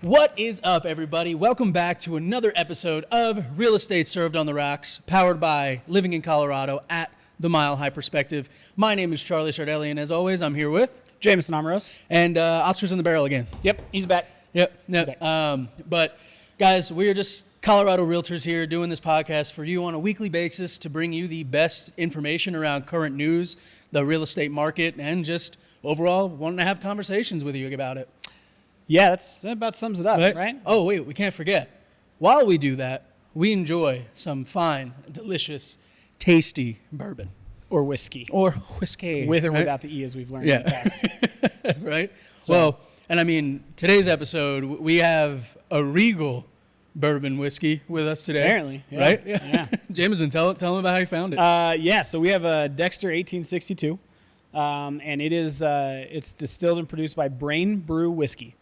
What is up, everybody? Welcome back to another episode of Real Estate Served on the Rocks, powered by Living in Colorado at the Mile High Perspective. My name is Charlie Sardelli, and as always, I'm here with Jamison Omeros. And Oscar's in the barrel again. Yep, he's back. Yep. Back. But guys, we're just Colorado realtors here doing this podcast for you on a weekly basis to bring you the best information around current news, the real estate market, and just overall wanting to have conversations with you about it. Yeah, that about sums it up, right? Oh, wait, we can't forget. While we do that, we enjoy some fine, delicious, tasty bourbon. Or whiskey. Or whiskey. With or without the E, as we've learned in the past. Right? So, well, and I mean, today's episode, we have a Regal bourbon whiskey with us today. Apparently. Yeah. Right? Yeah. Jameson, tell them about how you found it. So we have a Dexter 1862. And it's distilled and produced by Brain Brew Whiskey.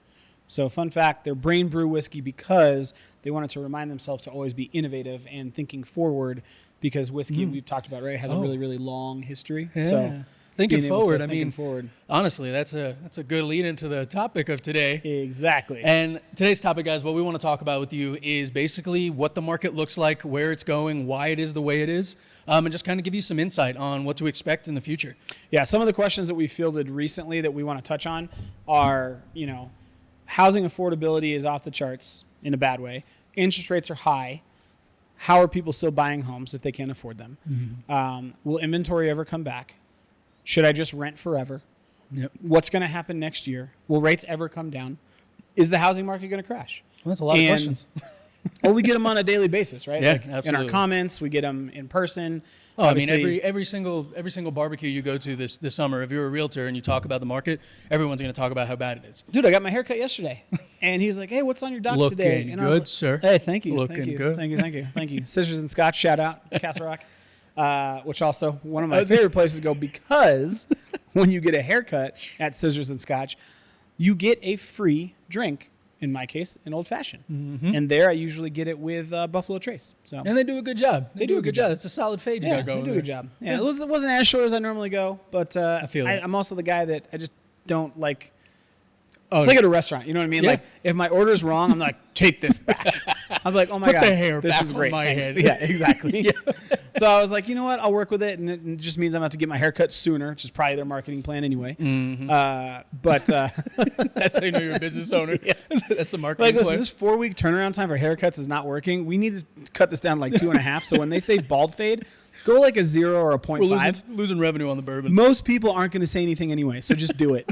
So fun fact, they're Brain Brew Whiskey because they wanted to remind themselves to always be innovative and thinking forward, because whiskey, we've talked about, right, has a really, really long history. Yeah. So thinking forward, honestly, that's a good lead into the topic of today. Exactly. And today's topic, guys, what we want to talk about with you is basically what the market looks like, where it's going, why it is the way it is, and just kind of give you some insight on what to expect in the future. Yeah, some of the questions that we fielded recently that we want to touch on are, housing affordability is off the charts in a bad way. Interest rates are high. How are people still buying homes if they can't afford them? Mm-hmm. Will inventory ever come back? Should I just rent forever? Yep. What's going to happen next year? Will rates ever come down? Is the housing market going to crash? Well, that's a lot of questions. Well, we get them on a daily basis, right? Yeah, absolutely. in our comments, we get them in person. Oh, obviously, I mean, every single barbecue you go to this summer, if you're a realtor and you talk about the market, everyone's going to talk about how bad it is. Dude, I got my hair cut yesterday, and he's like, "Hey, what's on your dock today?" Looking good, sir. Hey, thank you. Looking good. Thank you. Scissors and Scotch, shout out, Castle Rock, which also one of my favorite places to go, because when you get a haircut at Scissors and Scotch, you get a free drink. In my case, an old fashioned. Mm-hmm. And there I usually get it with Buffalo Trace. And they do a good job. They do a good job. It's a solid fade you got going. They do a good job. Yeah, it wasn't as short as I normally go, but I'm also the guy that I just don't like. It's like at a restaurant, you know what I mean? Yeah. Like, if my order's wrong, I'm like, take this back. I'm like, oh my God, put the hair this back is great. On my head. Yeah, exactly. Yeah. So I was like, you know what? I'll work with it, and it just means I'm going to have to get my hair cut sooner, which is probably their marketing plan anyway. Mm-hmm. But that's how you know you're a business owner. Yeah. That's the marketing plan. Listen, this 4-week turnaround time for haircuts is not working. We need to cut this down to like 2.5. So when they say bald fade, go like a 0 or a 0.5. We're losing revenue on the bourbon. Most people aren't going to say anything anyway, so just do it.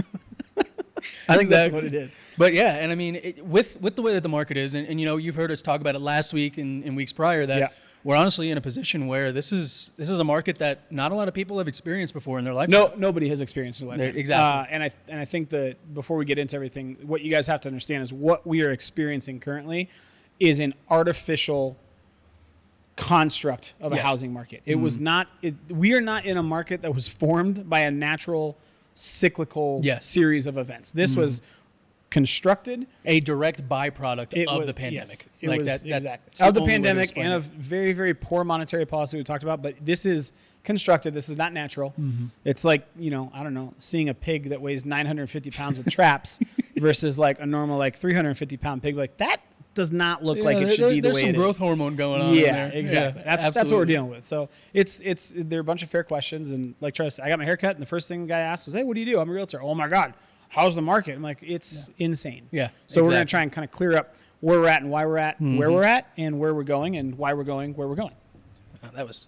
I think that's what it is. But yeah, and I mean, with the way that the market is, and you've heard us talk about it last week and weeks prior, that we're honestly in a position where this is a market that not a lot of people have experienced before in their lifetime. No, nobody has experienced in their lifetime. Exactly. And I think that before we get into everything, what you guys have to understand is what we are experiencing currently is an artificial construct of a housing market. It was not. We are not in a market that was formed by a natural cyclical series of events. This was constructed, a direct byproduct of the pandemic. Exactly. Of the pandemic and of very, very poor monetary policy we talked about, but this is constructed. This is not natural. Mm-hmm. It's like, I don't know, seeing a pig that weighs 950 pounds with traps versus like a normal 350-pound pig. Like, that does not look like it should be the way it is. There's some growth hormone going on in there. Exactly. That's what we're dealing with. So there are a bunch of fair questions, and like Charlie said, I got my hair cut, and the first thing the guy asked was, "Hey, what do you do?" I'm a realtor. Oh my God, how's the market? I'm like, it's insane. Yeah. So we're gonna try and kind of clear up where we're at and why we're at, where we're at, and where we're going, and why we're going where we're going. That was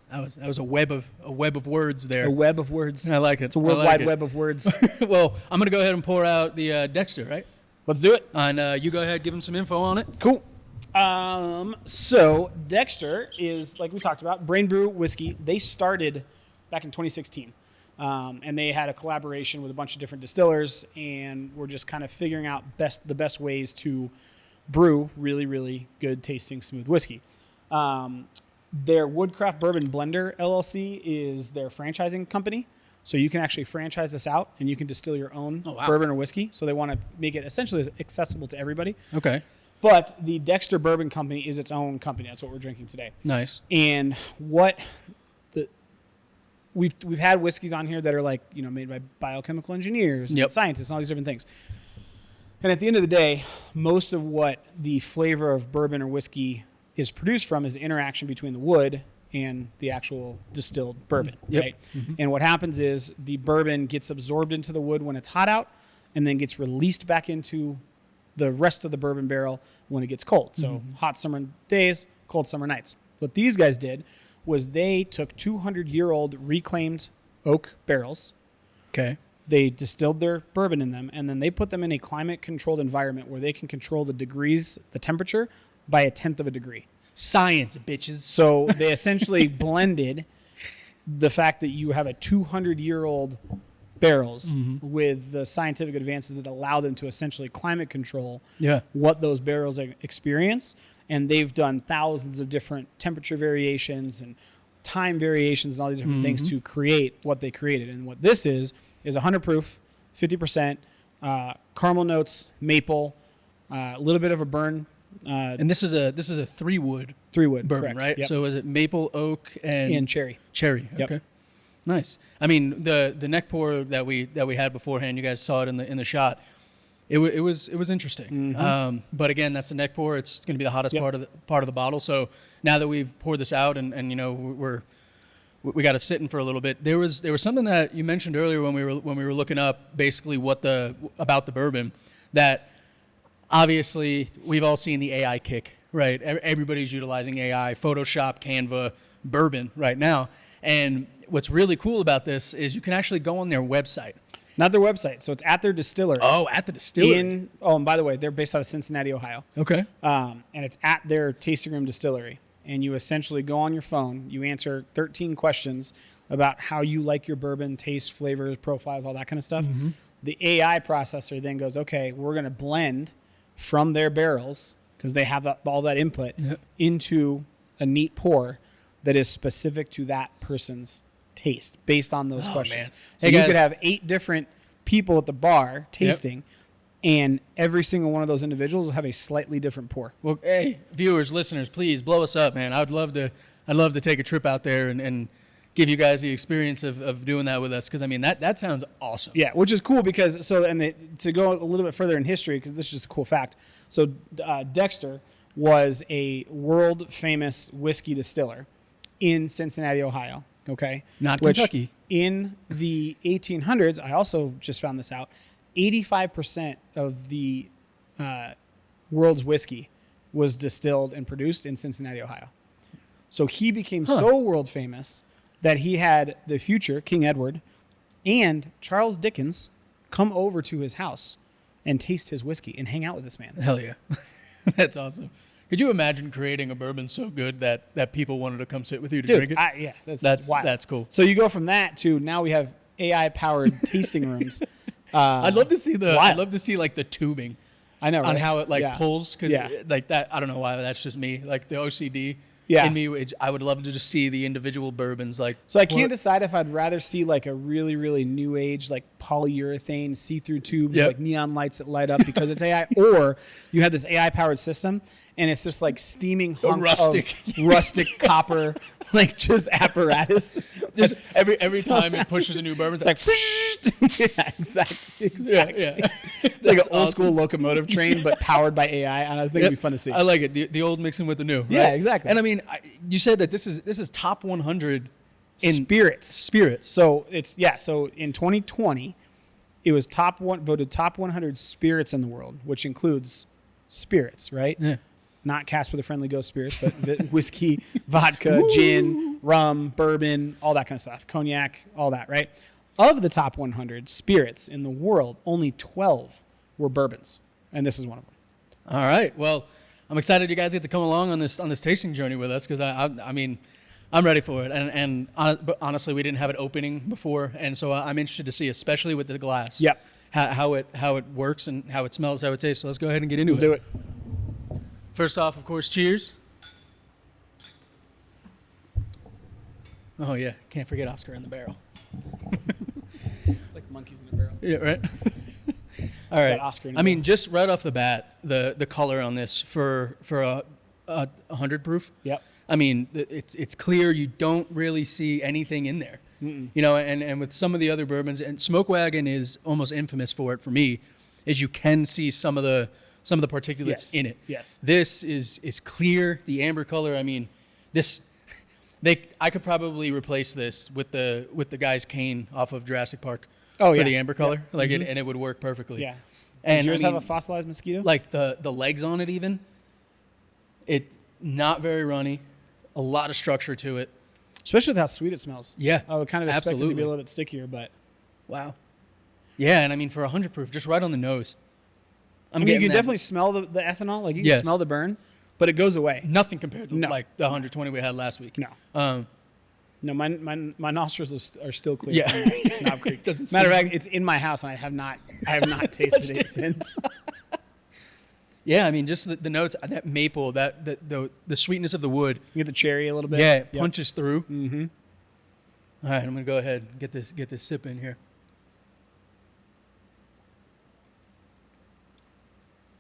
a web of words there. A web of words. I like it. It's a worldwide web of words. Well, I'm gonna go ahead and pour out the Dexter, right? Let's do it. And you go ahead, give them some info on it. Cool. So Dexter is, like we talked about, Brain Brew Whiskey. They started back in 2016. And they had a collaboration with a bunch of different distillers, and we're just kind of figuring out the best ways to brew really, really good tasting smooth whiskey. Their Woodcraft Bourbon Blender LLC is their franchising company. So you can actually franchise this out, and you can distill your own bourbon or whiskey. So they want to make it essentially accessible to everybody. Okay. But the Dexter Bourbon Company is its own company. That's what we're drinking today. Nice. And we've had whiskeys on here that are made by biochemical engineers, and scientists, and all these different things. And at the end of the day, most of what the flavor of bourbon or whiskey is produced from is the interaction between the wood and the actual distilled bourbon, right? Mm-hmm. And what happens is the bourbon gets absorbed into the wood when it's hot out and then gets released back into the rest of the bourbon barrel when it gets cold. So hot summer days, cold summer nights. What these guys did was they took 200-year-old reclaimed oak barrels. Okay. They distilled their bourbon in them, and then they put them in a climate-controlled environment where they can control the temperature, by 1/10 of a degree. Science, bitches. So they essentially blended the fact that you have a 200-year-old barrels with the scientific advances that allow them to essentially climate control what those barrels experience. And they've done thousands of different temperature variations and time variations and all these different things to create what they created. And what this is 100 proof, 50%, caramel notes, maple, a little bit of a burn. And this is a 3-wood bourbon, correct. Right? Yep. So is it maple, oak, and cherry? Cherry. Yep. Okay. Nice. I mean, the neck pour that we had beforehand, you guys saw it in the shot. It was interesting. But again, that's the neck pour. It's going to be the hottest part of the bottle. So now that we've poured this out and you know we got to sit in for a little bit. There was something that you mentioned earlier when we were looking up basically about the bourbon, that obviously we've all seen the AI kick, right? Everybody's utilizing AI, Photoshop, Canva, bourbon right now. And what's really cool about this is you can actually go on their website. Not their website. So it's at their distillery. Oh, at the distillery. And by the way, they're based out of Cincinnati, Ohio. Okay. And it's at their tasting room distillery. And you essentially go on your phone, you answer 13 questions about how you like your bourbon, taste, flavors, profiles, all that kind of stuff. The AI processor then goes, okay, we're going to blend from their barrels, because they have all that input, into a neat pour that is specific to that person's taste based on those questions. Man. So you could have 8 different people at the bar tasting, and every single one of those individuals will have a slightly different pour. Well, hey, viewers, listeners, please blow us up, man. I'd love to take a trip out there and give you guys the experience of doing that with us, because I mean that sounds awesome. Yeah, which is cool because to go a little bit further in history, because this is just a cool fact. So Dexter was a world famous whiskey distiller in Cincinnati, Ohio. Okay, not Kentucky. In the 1800s, I also just found this out. 85% of the world's whiskey was distilled and produced in Cincinnati, Ohio. So he became so world famous that he had the future King Edward and Charles Dickens come over to his house and taste his whiskey and hang out with this man. Hell yeah. That's awesome. Could you imagine creating a bourbon so good that people wanted to come sit with you to drink it? That's wild. That's cool. So you go from that to now we have AI-powered tasting rooms. I'd love to see like the tubing. I know, right? On how it pulls, because like that. I don't know why, but that's just me. Like the OCD in me, I would love to just see the individual bourbons. Like, so I can't decide if I'd rather see like a really, really new age like polyurethane see-through tube with like neon lights that light up because it's AI, or you have this AI-powered system and it's just like steaming hunk of rustic copper, like just apparatus. Just every time it pushes a new bourbon, it's like exactly. Yeah. It's like an old school locomotive train, but powered by AI, and I think it'd be fun to see. I like it. The old mixing with the new. Right? Yeah, exactly. And I mean, you said that this is top 100 in spirits. So it's So in 2020, it was voted top 100 spirits in the world, which includes spirits, right? Yeah. Not Casper the Friendly Ghost spirits, but whiskey, vodka, gin, rum, bourbon, all that kind of stuff, cognac, all that, right? Of the top 100 spirits in the world, only 12 were bourbons, and this is one of them. All right. Well, I'm excited you guys get to come along on this tasting journey with us, because I mean, I'm ready for it. But honestly, we didn't have it opening before, and so I'm interested to see, especially with the glass, how it works and how it smells, how it tastes. So let's go ahead and get into it. Let's do it. First off, of course, cheers. Oh yeah, can't forget Oscar in the barrel. It's like monkeys in a barrel. Yeah, right. All right. Oscar I mean, just right off the bat, the color on this for a 100 proof. Yep. I mean, it's clear. You don't really see anything in there. Mm-mm. You know, and with some of the other bourbons, and Smoke Wagon is almost infamous for it for me. is you can see some of the particulates in it. Yes. This is clear. The amber color. I mean, I could probably replace this with the guy's cane off of Jurassic Park for the amber color, and it would work perfectly. Yeah. And does yours have a fossilized mosquito? Like the legs on it, even. It not very runny, a lot of structure to it. Especially with how sweet it smells. Yeah, I would kind of expect it to be absolutely. a little bit stickier, but wow. Yeah, and I mean for 100 proof, just right on the nose. I mean, you can definitely smell the ethanol. Like you can smell the burn, but it goes away. Nothing compared to like the 120 we had last week. No. No, my nostrils are still clear. Yeah. from Knob Creek. Matter of fact, it's in my house, and I have not tasted it since. Yeah, I mean, just the notes, that maple, the sweetness of the wood. You get the cherry a little bit. Yeah, it punches through. Mm-hmm. All right, I'm gonna go ahead and get this sip in here.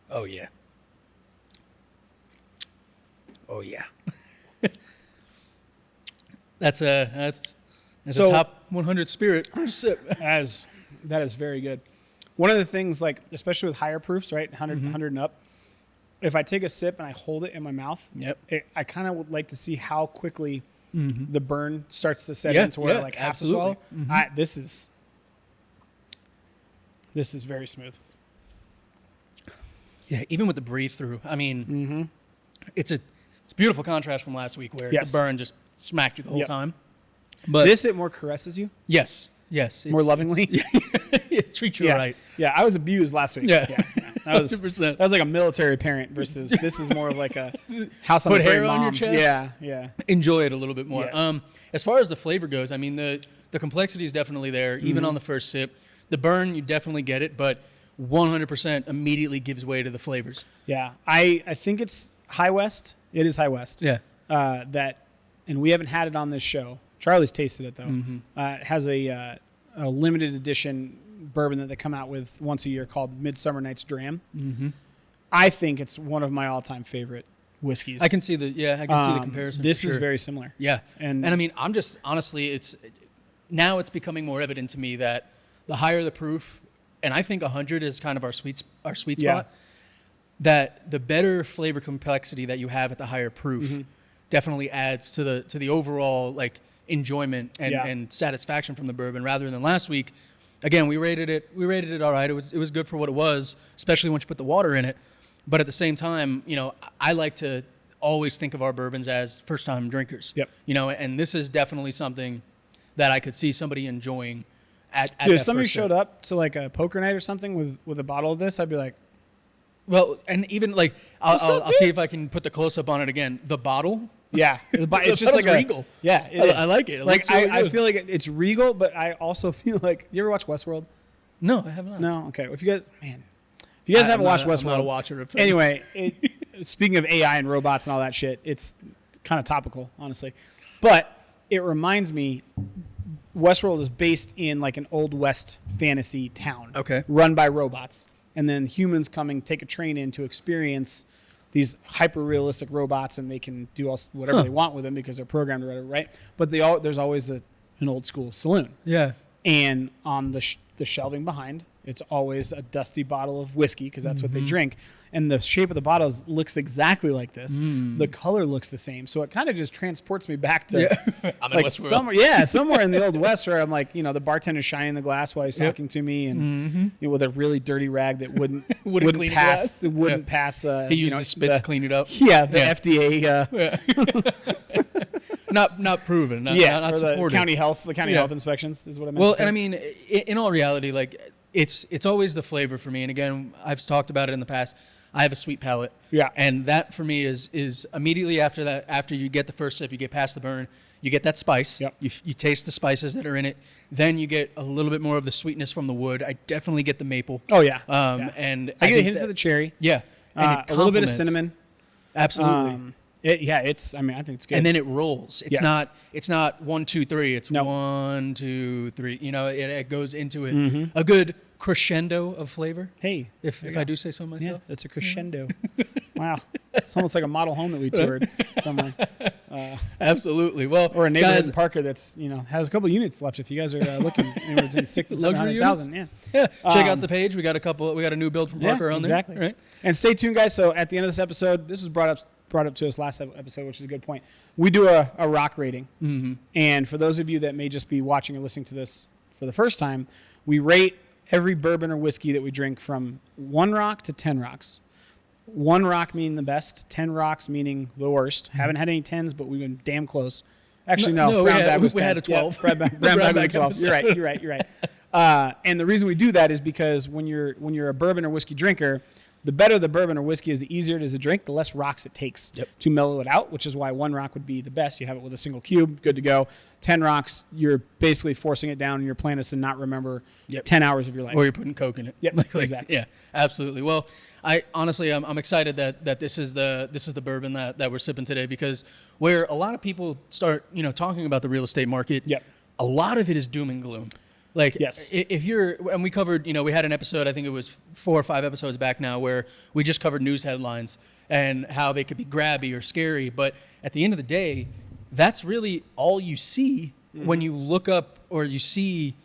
Oh yeah. Oh yeah. That's a top 100 spirit first sip. That is very good. One of the things, like especially with higher proofs, right, 100 and up, if I take a sip and I hold it in my mouth, I kind of would like to see how quickly the burn starts to set into where like half to swallow. This is very smooth. Yeah, even with the breathe through. I mean, it's a beautiful contrast from last week where the burn just smacked you the whole time. But it more caresses you. Yes. More lovingly. Treat you right. Yeah, I was abused last week. Yeah. That was 100%. That was like a military parent versus this is more of like a house on Put the hair mom. on your chest. Yeah. Enjoy it a little bit more. Yes. As far as the flavor goes, I mean the complexity is definitely there. Even on the first sip, the burn you definitely get it, but 100% immediately gives way to the flavors. Yeah, I think it's High West. It is High West. Yeah. And we haven't had it on this show. Charlie's tasted it though. It has a limited edition bourbon that they come out with once a year called Midsummer Night's Dram. I think it's one of my all-time favorite whiskeys. I can see the comparison. This is sure. very similar. Yeah, and I mean, I'm just honestly, it's becoming more evident to me that the higher the proof, and I think 100 is kind of our sweet spot. That the better flavor complexity that you have at the higher proof definitely adds to the overall like enjoyment and satisfaction from the bourbon rather than last week. Again, we rated it all right. It was good for what it was, especially once you put the water in it. But at the same time, I like to always think of our bourbons as first-time drinkers. Yep. And this is definitely something that I could see somebody enjoying at Dude, if that somebody first showed sip. up to like a poker night or something with a bottle of this, I'd be like, Well, and even like I'll see if I can put the close-up on it again. The bottle. yeah, it's just like a regal. Yeah, it is. I like it. It like looks really I good. feel like it's regal, but I also feel like you ever watch Westworld? No, I have not. No, okay. Well, if you guys haven't watched Westworld, I'm not a watcher of things. Anyway, speaking of AI and robots and all that shit, it's kind of topical, honestly. But it reminds me, Westworld is based in like an old West fantasy town, run by robots, and then humans take a train in to experience these hyper realistic robots, and they can do whatever they want with them because they're programmed or whatever, right? But there's always an old school saloon. Yeah. And on the shelving behind, it's always a dusty bottle of whiskey because that's what they drink. And the shape of the bottles looks exactly like this. The color looks the same. So it kind of just transports me back to I'm in like Westworld. somewhere in the old West where I'm like, the bartender's shining the glass while he's talking to me, and with a really dirty rag that wouldn't clean pass. the It wouldn't pass. He used his spit to clean it up. Yeah, the FDA. Not proven. Not or supported. the county health inspections is what I meant Well, to say. and I mean, in all reality, like it's always the flavor for me. And again, I've talked about it in the past. I have a sweet palate. Yeah. And that for me is immediately after that, after you get the first sip, you get past the burn, you get that spice. Yep. You taste the spices that are in it. Then you get a little bit more of the sweetness from the wood. I definitely get the maple. Oh yeah. And I get a think hint of the cherry. Yeah. And it A little bit of complements. cinnamon. Absolutely. I think it's good. And then it rolls. It's Yes. not 1, 2, 3. It's No. 1, 2, 3. It goes into it. A good crescendo of flavor. Hey, If I do say so myself. it's a crescendo. Wow. It's almost like a model home that we toured somewhere. Absolutely. Well, Or a neighborhood guys, in Parker that's, has a couple units left if you guys are looking. Anywhere between 600 and Luxury 700,000. Yeah. check out the page. We got a new build from Parker on exactly. there. Right? And stay tuned, guys. So at the end of this episode, this was brought up to us last episode, which is a good point. We do a rock rating. Mm-hmm. And for those of you that may just be watching or listening to this for the first time, we rate every bourbon or whiskey that we drink from 1 rock to 10 rocks. 1 rock meaning the best, 10 rocks meaning the worst. Mm-hmm. Haven't had any 10s, but we've been damn close. Actually, no. we Brown bag was we 10. had a 12. Yep, brown bag was 12. You're right. And the reason we do that is because when you're a bourbon or whiskey drinker, the better the bourbon or whiskey is, the easier it is to drink, the less rocks it takes to mellow it out, which is why 1 rock would be the best. You have it with a single cube, good to go. 10 rocks, you're basically forcing it down, and your plan is to not remember 10 hours of your life. Or you're putting Coke in it. Yep, exactly. Yeah, absolutely. Well, I'm excited that this is the bourbon that we're sipping today, because where a lot of people start, talking about the real estate market, a lot of it is doom and gloom. Like, yes. If you're, and we covered, we had an episode, I think it was 4 or 5 episodes back now, where we just covered news headlines and how they could be grabby or scary. But at the end of the day, that's really all you see when you look up or you see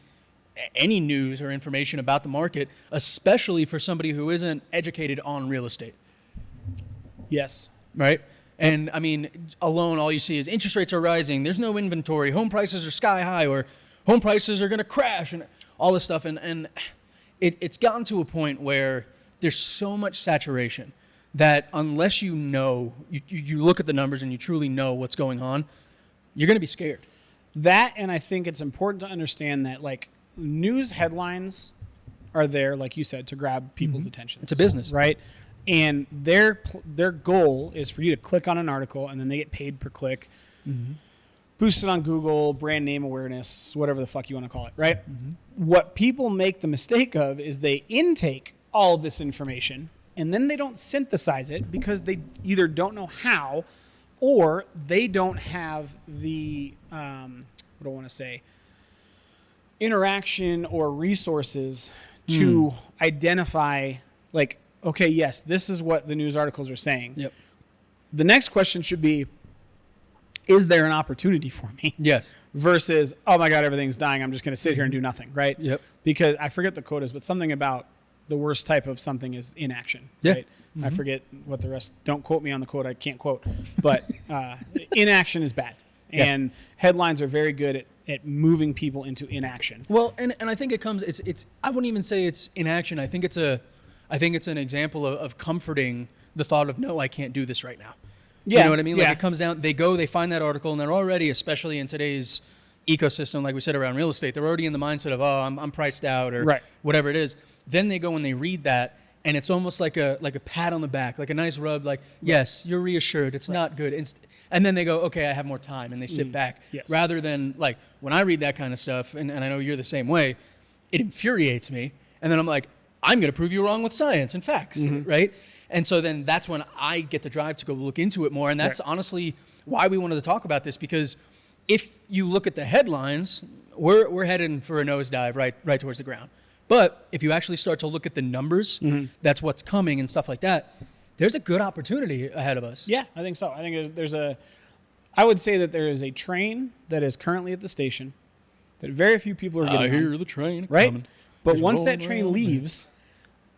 any news or information about the market, especially for somebody who isn't educated on real estate. Yes. Right? And I mean, alone, all you see is interest rates are rising. There's no inventory. Home prices are sky high, or home prices are going to crash, and all this stuff. And it's gotten to a point where there's so much saturation that unless you look at the numbers and you truly know what's going on, you're going to be scared. That, and I think it's important to understand that, like, news headlines are there, like you said, to grab people's attention. It's a business. Right? And their goal is for you to click on an article, and then they get paid per click. Mm-hmm. Boost it on Google, brand name awareness, whatever the fuck you want to call it, right? Mm-hmm. What people make the mistake of is they intake all of this information, and then they don't synthesize it because they either don't know how, or they don't have the, interaction or resources to identify, like, okay, yes, this is what the news articles are saying. Yep. The next question should be, is there an opportunity for me? Yes. Versus, oh my God, everything's dying, I'm just going to sit here and do nothing, right? Yep. Because I forget the quote is, but something about the worst type of something is inaction. Yeah. Right? Mm-hmm. I forget what the rest, don't quote me on the quote, I can't quote. But inaction is bad. And headlines are very good at moving people into inaction. Well, and I think it comes, it's I wouldn't even say it's inaction. I think it's an example of comforting the thought of, no, I can't do this right now. Yeah. You know what I mean? Like, it comes down, they find that article, and they're already, especially in today's ecosystem, like we said, around real estate, they're already in the mindset of, oh, I'm priced out, or whatever it is. Then they go and they read that, and it's almost like a pat on the back, like a nice rub, like, yes, you're reassured, it's not good. And then they go, okay, I have more time, and they sit back. Yes. Rather than, like, when I read that kind of stuff, and I know you're the same way, it infuriates me. And then I'm like, I'm going to prove you wrong with science and facts, right? And so then that's when I get the drive to go look into it more. And that's honestly why we wanted to talk about this, because if you look at the headlines, we're heading for a nosedive right towards the ground. But if you actually start to look at the numbers, that's what's coming and stuff like that, there's a good opportunity ahead of us. Yeah, I think so. I think I would say that there is a train that is currently at the station that very few people are getting I hear on, the train right? coming. But There's once that rolling train around. leaves,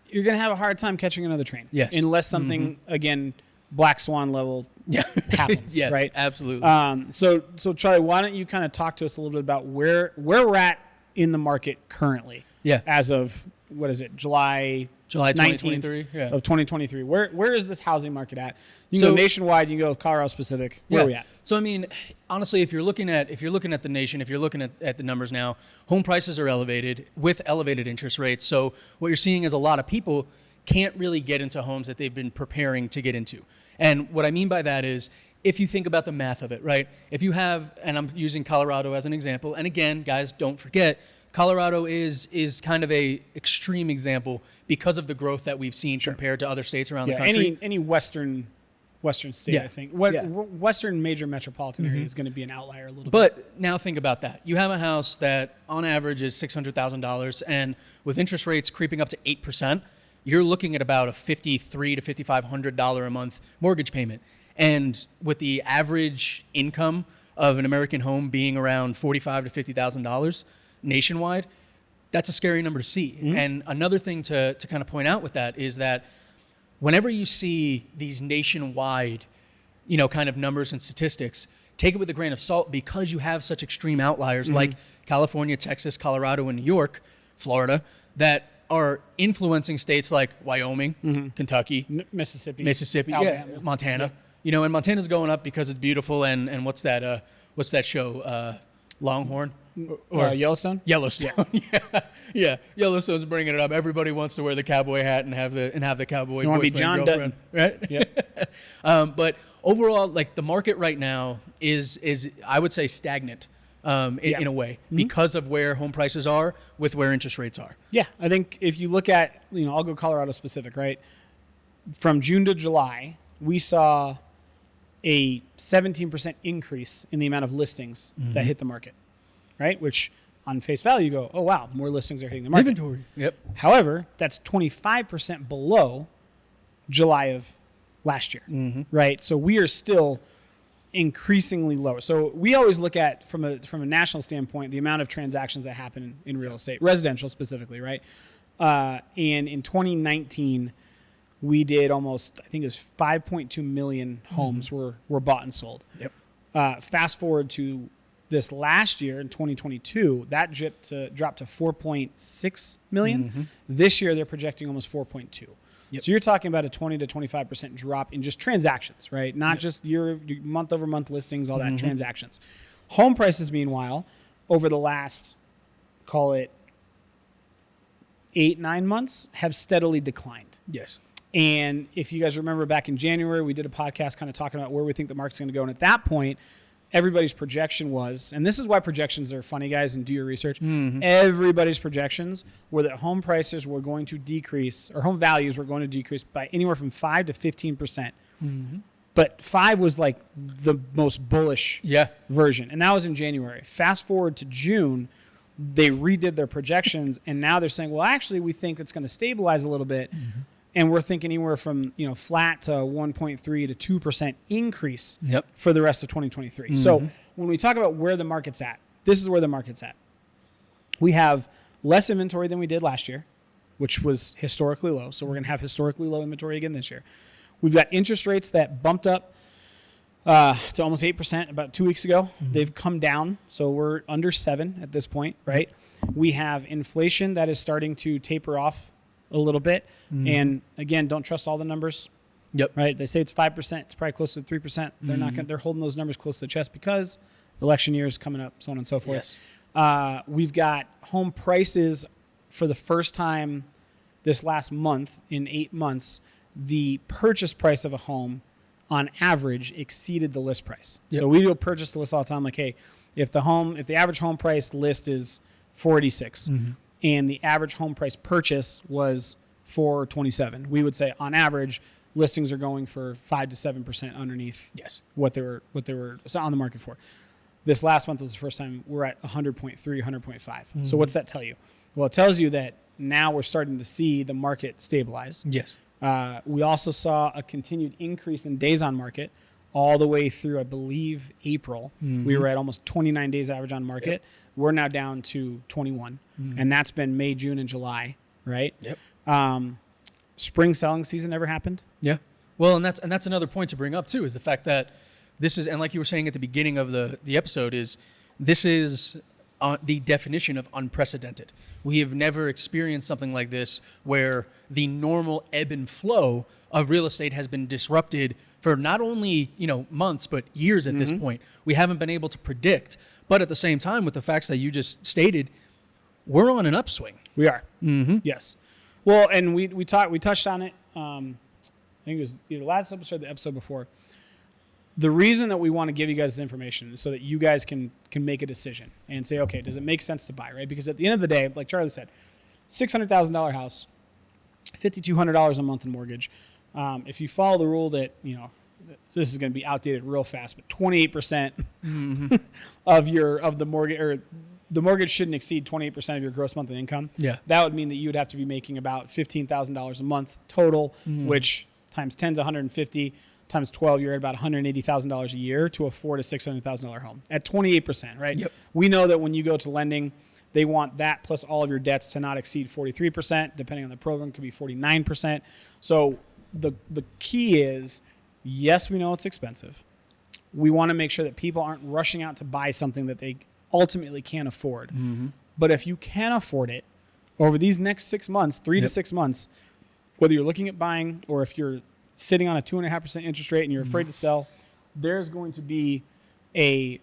you're going to have a hard time catching another train. Yes. Unless something, again, Black Swan level happens, Yes, right? absolutely. So Charlie, why don't you kind of talk to us a little bit about where we're at in the market currently? Yeah. As of, what is it, July 2023 of 2023. Where is this housing market at? You can go nationwide, you can go Colorado specific. Where are we at? So I mean, honestly, if you're looking at the nation, if you're looking at the numbers now, home prices are elevated with elevated interest rates. So what you're seeing is a lot of people can't really get into homes that they've been preparing to get into. And what I mean by that is, if you think about the math of it, right? If you have, and I'm using Colorado as an example, and again, guys, don't forget, Colorado is kind of a extreme example because of the growth that we've seen compared to other states around the country. Any western state, I think. Western major metropolitan area is going to be an outlier a little bit. But now think about that. You have a house that on average is $600,000, and with interest rates creeping up to 8%, you're looking at about a $5,300 to $5,500 a month mortgage payment. And with the average income of an American home being around $45,000 to $50,000 nationwide, that's a scary number to see. And another thing to kind of point out with that is that whenever you see these nationwide, kind of numbers and statistics, take it with a grain of salt, because you have such extreme outliers like California, Texas, Colorado, and New York, Florida, that are influencing states like Wyoming, Kentucky, Mississippi, Alabama. Montana. And Montana's going up because it's beautiful. And what's that show? Longhorn or Yellowstone? Yellowstone. Yeah. Yellowstone's bringing it up. Everybody wants to wear the cowboy hat and have the cowboy You want to be boyfriend, John girlfriend, Dutton, right? Yep. But overall, like, the market right now is I would say stagnant in a way, because of where home prices are with where interest rates are. Yeah, I think if you look at, I'll go Colorado specific, right? From June to July, we saw a 17% increase in the amount of listings that hit the market, right? Which on face value, you go, oh, wow, more listings are hitting the market. Inventory. Yep. However, that's 25% below July of last year, right? So we are still increasingly lower. So we always look at, from a national standpoint, the amount of transactions that happen in real estate, residential specifically, right? And in 2019, we did almost, I think it was 5.2 million homes were bought and sold. Yep. Fast forward to this last year in 2022, that dropped to 4.6 million. This year, they're projecting almost 4.2. Yep. So you're talking about a 20 to 25% drop in just transactions, right? Not just your month over month listings, all that transactions. Home prices, meanwhile, over the last, call it 8-9 months, have steadily declined. Yes. And if you guys remember back in January, we did a podcast kind of talking about where we think the market's going to go. And at that point, everybody's projection was, and this is why projections are funny, guys, and do your research. Everybody's projections were that home prices were going to decrease, or home values were going to decrease by anywhere from 5 to 15%. But 5 was like the most bullish version. And that was in January. Fast forward to June, they redid their projections. And now they're saying, well, actually, we think it's going to stabilize a little bit. And we're thinking anywhere from flat to 1.3 to 2% increase for the rest of 2023. So when we talk about where the market's at, this is where the market's at. We have less inventory than we did last year, which was historically low. So we're going to have historically low inventory again this year. We've got interest rates that bumped up to almost 8% about 2 weeks ago. They've come down, so we're under 7 at this point, right? We have inflation that is starting to taper off a little bit. And again, don't trust all the numbers. Right? They say it's 5%. It's probably close to 3%. They're not they're holding those numbers close to the chest because election year is coming up, so on and so forth. We've got home prices for the first time this last month in 8 months. The purchase price of a home on average exceeded the list price. So we do a purchase to list all the time. Like, hey, if the average home price list is $486, and the average home price purchase was $427, we would say on average listings are going for 5 to 7% underneath what they were on the market for. This last month was the first time we're at 100.3, 100.5. So what's that tell you? Well, it tells you that now we're starting to see the market stabilize. We also saw a continued increase in days on market all the way through, I believe, April. We were at almost 29 days average on market. We're now down to 21, and that's been May, June, and July, right? Spring selling season never happened. Well, and that's another point to bring up too, is the fact that this is, and like you were saying at the beginning of the episode, is this is the definition of unprecedented. We have never experienced something like this where the normal ebb and flow of real estate has been disrupted for not only months but years at this point. We haven't been able to predict. But at the same time, with the facts that you just stated, we're on an upswing. We are. Yes. Well, and we touched on it. I think it was either last episode or the episode before. The reason that we want to give you guys this information is so that you guys can make a decision and say, okay, does it make sense to buy, right? Because at the end of the day, like Charlie said, $600,000 house, $5,200 a month in mortgage. If you follow the rule that, this is going to be outdated real fast, but 28% of the mortgage, or the mortgage shouldn't exceed 28% of your gross monthly income. That would mean that you would have to be making about $15,000 a month total, which times 10 is 150. times 12, you're at about $180,000 a year to a $400,000 to $600,000 home at 28%, right? Yep. We know that when you go to lending, they want that plus all of your debts to not exceed 43%. Depending on the program, it could be 49%. So the key is, yes, we know it's expensive. We want to make sure that people aren't rushing out to buy something that they ultimately can't afford. Mm-hmm. But if you can afford it, over these next 6 months, 3 to 6 months, whether you're looking at buying or if you're sitting on a 2.5% interest rate and you're afraid to sell, there's going to be a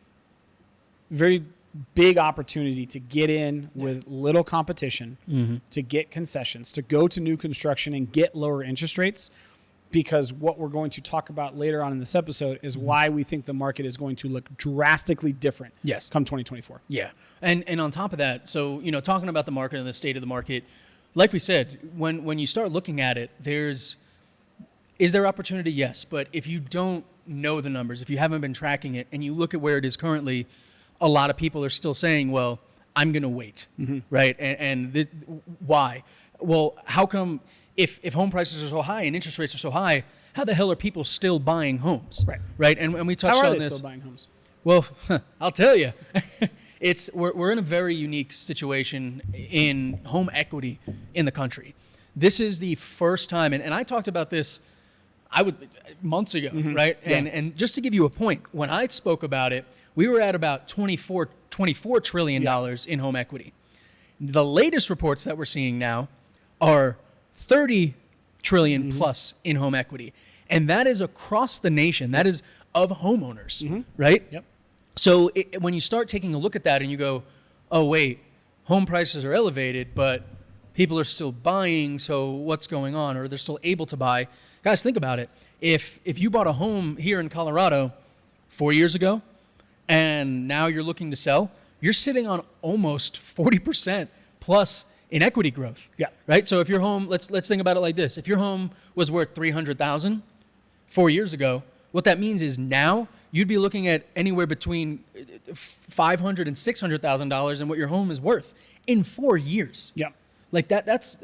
very big opportunity to get in with little competition, to get concessions, to go to new construction and get lower interest rates. Because what we're going to talk about later on in this episode is why we think the market is going to look drastically different come 2024. Yeah. And on top of that, so, talking about the market and the state of the market, like we said, when you start looking at it, is there opportunity? Yes. But if you don't know the numbers, if you haven't been tracking it and you look at where it is currently, a lot of people are still saying, well, I'm going to wait. Right. And why? Well, how come if home prices are so high and interest rates are so high, how the hell are people still buying homes? Right. And we touched on this. How are they still buying homes? Well, I'll tell you. We're in a very unique situation in home equity in the country. This is the first time, and I talked about this months ago, right? Yeah. And just to give you a point, when I spoke about it, we were at about $24 trillion in home equity. The latest reports that we're seeing now are 30 trillion plus in home equity. And that is across the nation. That is of homeowners, right? Yep. So when you start taking a look at that and you go, oh, wait, home prices are elevated, but people are still buying, so what's going on? Or they're still able to buy. Guys, think about it. If you bought a home here in Colorado 4 years ago and now you're looking to sell, you're sitting on almost 40% plus in equity growth. Yeah. Right? So if your home, let's think about it like this. If your home was worth $300,000 4 years ago, what that means is now you'd be looking at anywhere between $500,000 and $600,000 in what your home is worth in 4 years. Yeah. Like that's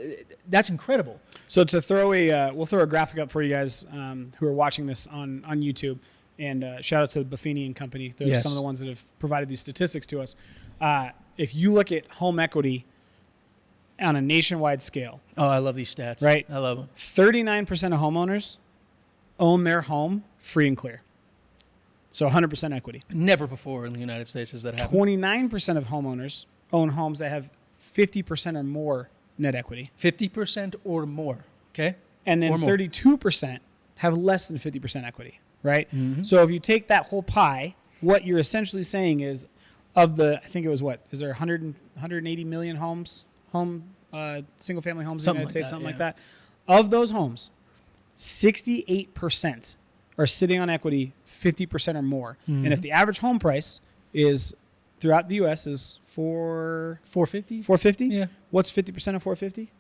incredible. So we'll throw a graphic up for you guys who are watching this on YouTube, and shout out to Buffini and Company. They're some of the ones that have provided these statistics to us. If you look at home equity on a nationwide scale. Oh, I love these stats. Right? I love them. 39% of homeowners own their home free and clear. So 100% equity. Never before in the United States has that happened. 29% of homeowners own homes that have 50% or more net equity. 50% or more, okay? And then 32% have less than 50% equity, right? So if you take that whole pie, what you're essentially saying is of the, I think it was is there 180 million single family homes in the United States, something like that. Of those homes, 68% are sitting on equity 50% or more. And if the average home price is throughout the U.S. is $450? $450? Yeah. What's 50% of 450?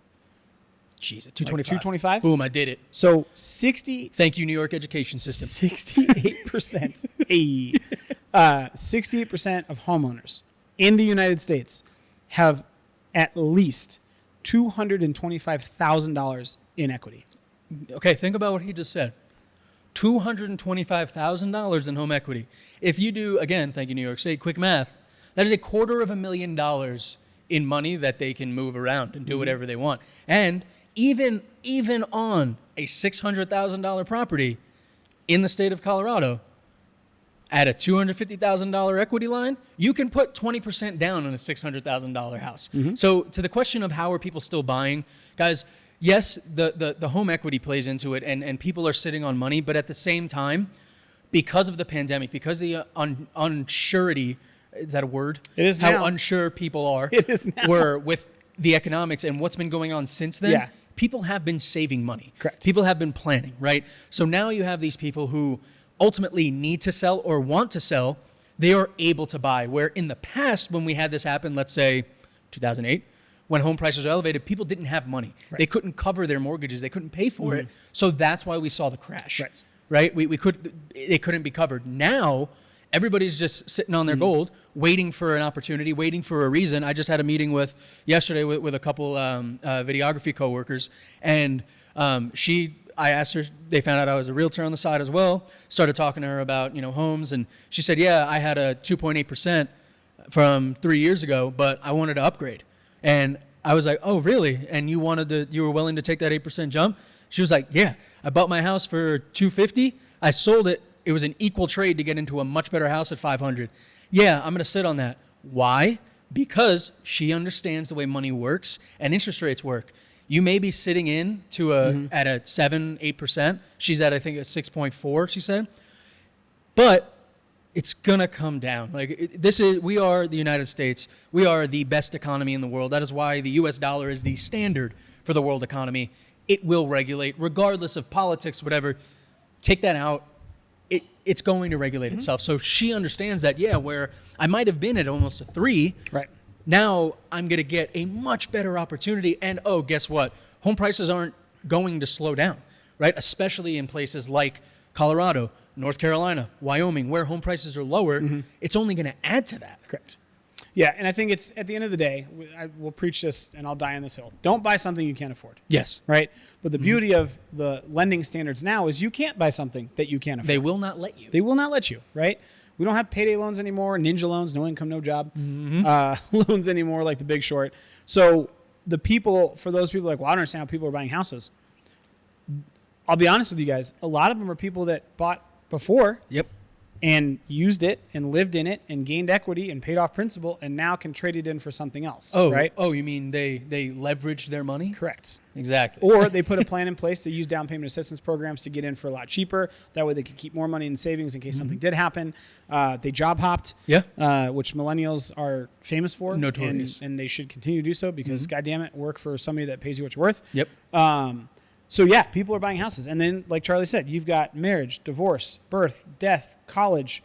Jeez, at $225. Like $225? Boom, I did it. So 60. Thank you, New York education system. 68%. 68% of homeowners in the United States have at least $225,000 in equity. Okay, think about what he just said. $225,000 in home equity. If you do, again, thank you, New York State, quick math, that is $250,000 in money that they can move around and do whatever they want. And even on a $600,000 property in the state of Colorado, at a $250,000 equity line, you can put 20% down on a $600,000 house. So to the question of how are people still buying, guys, yes, the home equity plays into it, and people are sitting on money, but at the same time, because of the pandemic, because the unsurety, is that a word? It is how now. unsure people are. It is now. Were with the economics and what's been going on since then. Yeah. People have been saving money. Correct. People have been planning, right? So now you have these people who ultimately need to sell or want to sell. They are able to buy, where in the past when we had this happen, let's say 2008, when home prices are elevated, people didn't have money. Right. They couldn't cover their mortgages. They couldn't pay for it. So that's why we saw the crash. Right. It couldn't be covered. Now, everybody's just sitting on their gold, waiting for an opportunity, waiting for a reason. I just had a meeting yesterday with a couple videography coworkers, and she I asked her, they found out I was a realtor on the side as well, started talking to her about, homes. And she said, yeah, I had a 2.8% from 3 years ago, but I wanted to upgrade. And I was like, oh, really? And you were willing to take that 8% jump? She was like, yeah, I bought my house for $250. I sold it. It was an equal trade to get into a much better house at $500. Yeah, I'm going to sit on that. Why? Because she understands the way money works and interest rates work. You may be sitting in to at a 7-8%. She's at, I think, a 6.4, she said. But it's gonna come down. We are the United States. We are the best economy in the world. That is why the U.S. dollar is the standard for the world economy. It will regulate, regardless of politics, whatever. Take that out. It's going to regulate itself. So she understands that, where I might have been at almost a 3, right? Now I'm going to get a much better opportunity. And, guess what? Home prices aren't going to slow down, right? Especially in places like Colorado, North Carolina, Wyoming, where home prices are lower. It's only going to add to that. Correct. Yeah, and I think it's, at the end of the day, I will preach this and I'll die on this hill. Don't buy something you can't afford. Yes. Right? But the beauty of the lending standards now is you can't buy something that you can't afford. They will not let you. They will not let you, right? We don't have payday loans anymore, ninja loans, no income, no job, loans anymore, like the Big Short. So for those people like, well, I don't understand how people are buying houses. I'll be honest with you guys. A lot of them are people that bought before. Yep. And used it and lived in it and gained equity and paid off principal and now can trade it in for something else. Oh, right? Oh, you mean they leveraged their money? Correct. Exactly. Or they put a plan in place to use down payment assistance programs to get in for a lot cheaper. That way they could keep more money in savings in case something did happen. They job hopped, which millennials are famous for. Notorious. And they should continue to do so because, goddamn it, work for somebody that pays you what you're worth. Yep. So, yeah, people are buying houses. And then, like Charlie said, you've got marriage, divorce, birth, death, college,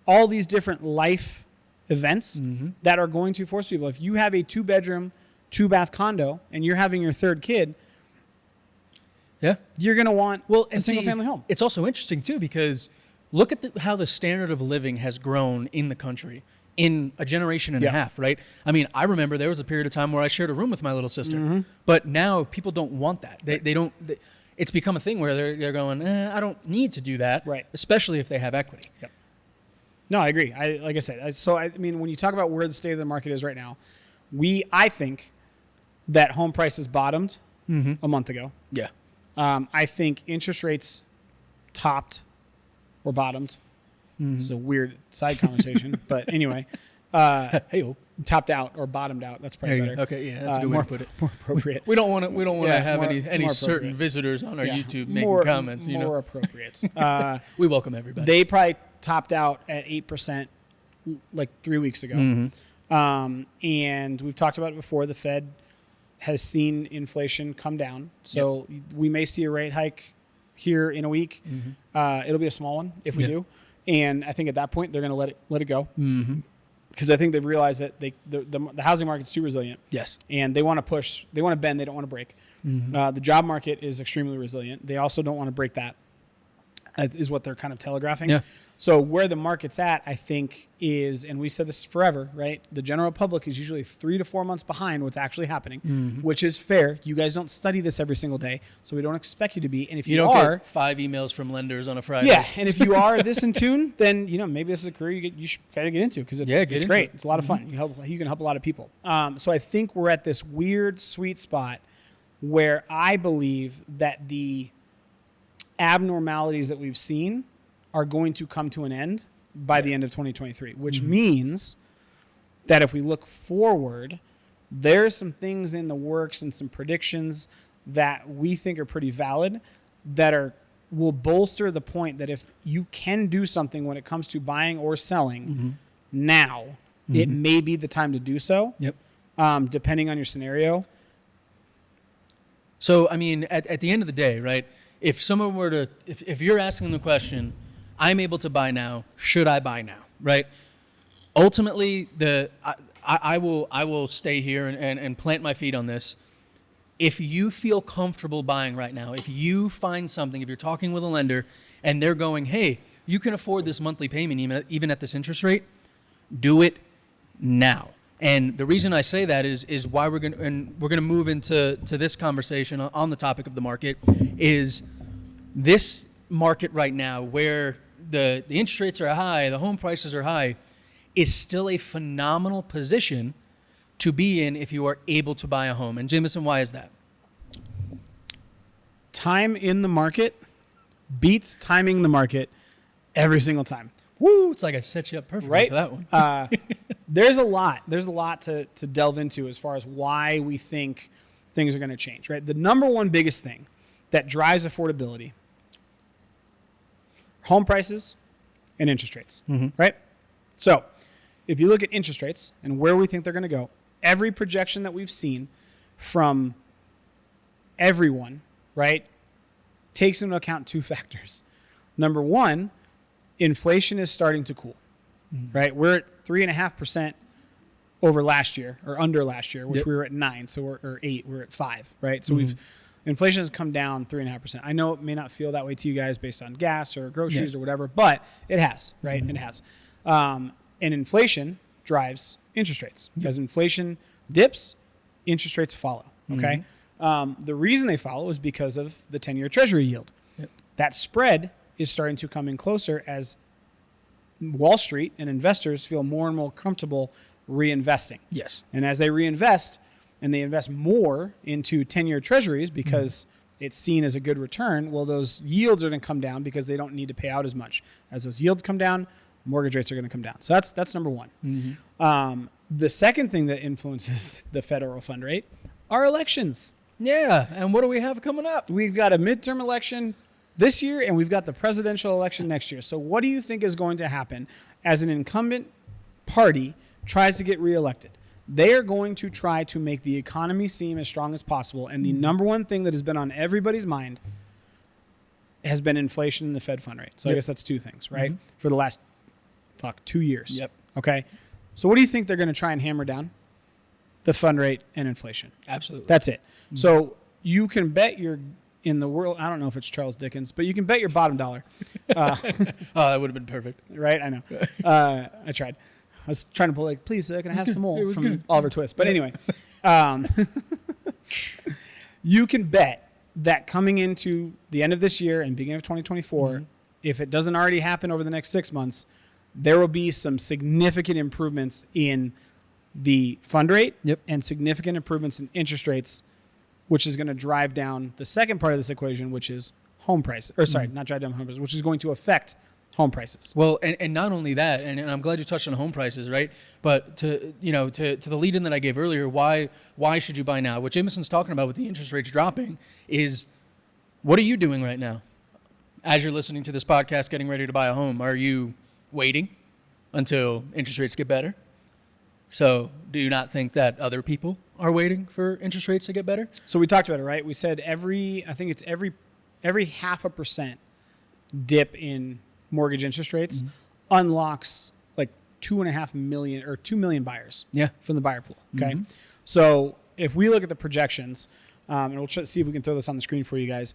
all these different life events that are going to force people. If you have a 2-bedroom, 2-bath condo and you're having your third kid, you're going to want a single-family home. It's also interesting, too, because look at how the standard of living has grown in the country in a generation and a half, right? I mean, I remember there was a period of time where I shared a room with my little sister, but now people don't want that. They don't. It's become a thing where they're going, I don't need to do that, right? Especially if they have equity. Yep. No, I agree. Like I said, I mean, when you talk about where the state of the market is right now, I think that home prices bottomed a month ago. Yeah. I think interest rates topped or bottomed. It's a weird side conversation, but anyway, topped out or bottomed out. That's probably better. Okay, yeah, that's a good way to put it. More appropriate. We don't want to have any certain visitors on our YouTube making comments. More appropriate. We welcome everybody. They probably topped out at 8% like 3 weeks ago, and we've talked about it before. The Fed has seen inflation come down, so we may see a rate hike here in a week. It'll be a small one if we do. And I think at that point they're going to let it go because I think they've realized that the housing market's too resilient. Yes, and they want to push, they want to bend, they don't want to break. The job market is extremely resilient. They also don't want to break that. Is what they're kind of telegraphing. Yeah. So where the market's at, I think, is, and we've said this forever, right? The general public is usually 3 to 4 months behind what's actually happening, which is fair. You guys don't study this every single day, so we don't expect you to be. And if you don't are, get 5 emails from lenders on a Friday. Yeah, and if you are this in tune, then maybe this is a career you should kind of get into because it's great. It's a lot of fun. You can help a lot of people. So I think we're at this weird sweet spot where I believe that the abnormalities that we've seen are going to come to an end by the end of 2023, which means that if we look forward, there's some things in the works and some predictions that we think are pretty valid that will bolster the point that if you can do something when it comes to buying or selling now, it may be the time to do so. Yep. Depending on your scenario. So, I mean, at the end of the day, right, if someone were to, if you're asking the question, I'm able to buy now, should I buy now, right? Ultimately, I will stay here and plant my feet on this. If you feel comfortable buying right now, if you find something, if you're talking with a lender and they're going, hey, you can afford this monthly payment even at this interest rate, do it now. And the reason I say that is why we're going to move into this conversation on the topic of the market is this market right now, where the interest rates are high, the home prices are high, is still a phenomenal position to be in if you are able to buy a home. And Jamison, why is that? Time in the market beats timing the market every single time. Woo! It's like I set you up perfectly Right? for that one. There's a lot to delve into as far as why we think things are going to change, right? The number one biggest thing that drives affordability, home prices and interest rates, right? So if you look at interest rates and where we think they're going to go, every projection that we've seen from everyone, right, takes into account two factors. Number one, inflation is starting to cool, right? We're at 3.5% over last year, or under last year, which we were at 9, or 8, we're at 5, right? So inflation has come down 3.5%. I know it may not feel that way to you guys based on gas or groceries or whatever, but it has, right? It has. And inflation drives interest rates. As inflation dips, interest rates follow, okay? The reason they follow is because of the 10-year Treasury yield. That spread is starting to come in closer as Wall Street and investors feel more and more comfortable reinvesting. Yes. And as they reinvest, and they invest more into 10-year Treasuries because it's seen as a good return, well, those yields are going to come down because they don't need to pay out as much. As those yields come down, mortgage rates are going to come down. So that's number one. The second thing that influences the federal fund rate are elections. Yeah, and what do we have coming up? We've got a midterm election this year, and we've got the presidential election next year. So what do you think is going to happen as an incumbent party tries to get reelected? They are going to try to make the economy seem as strong as possible, and the number one thing that has been on everybody's mind has been inflation and the Fed fund rate. So I guess that's two things, right? For the last 2 years. Okay. So what do you think they're going to try and hammer down? The fund rate and inflation. Absolutely. That's it. So you can bet your in the world. I don't know if it's Charles Dickens, but you can bet your bottom dollar. Oh, that would have been perfect. Right? I know. I tried. I was trying to pull like, please, can I have some more from Oliver Twist? But anyway, you can bet that coming into the end of this year and beginning of 2024, if it doesn't already happen over the next 6 months, there will be some significant improvements in the fund rate and significant improvements in interest rates, which is going to drive down the second part of this equation, which is home price. Or sorry, not drive down home prices, which is going to affect home prices. Well, and not only that, and I'm glad you touched on home prices, right? But to the lead in that I gave earlier, why should you buy now? What Jamison's talking about with the interest rates dropping is, what are you doing right now? As you're listening to this podcast, getting ready to buy a home, are you waiting until interest rates get better? So do you not think that other people are waiting for interest rates to get better? So we talked about it, right? We said every 0.5% dip in mortgage interest rates unlocks like 2.5 million or 2 million buyers from the buyer pool. Okay. So if we look at the projections, and we'll see if we can throw this on the screen for you guys.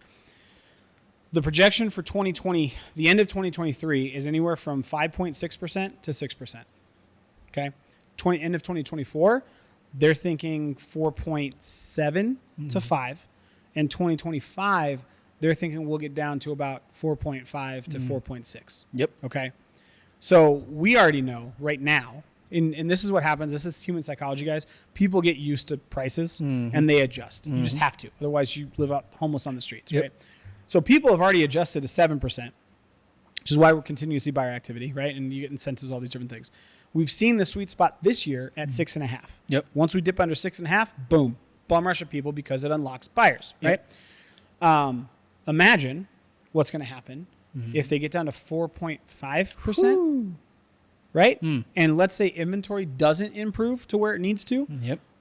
The projection for 2020, the end of 2023, is anywhere from 5.6% to 6%. Okay. End of 2024, they're thinking 4.7 to 5. And 2025, they're thinking we'll get down to about 4.5 to 4.6. Yep. Okay. So we already know right now, and this is what happens. This is human psychology, guys. People get used to prices and they adjust. You just have to. Otherwise, you live out homeless on the streets, right? So people have already adjusted to 7%, which is why we're continuing to see buyer activity, right? And you get incentives, all these different things. We've seen the sweet spot this year at 6.5. Yep. Once we dip under 6.5, boom, bum rush of people because it unlocks buyers, right? Imagine what's going to happen if they get down to 4.5%, right? And let's say inventory doesn't improve to where it needs to.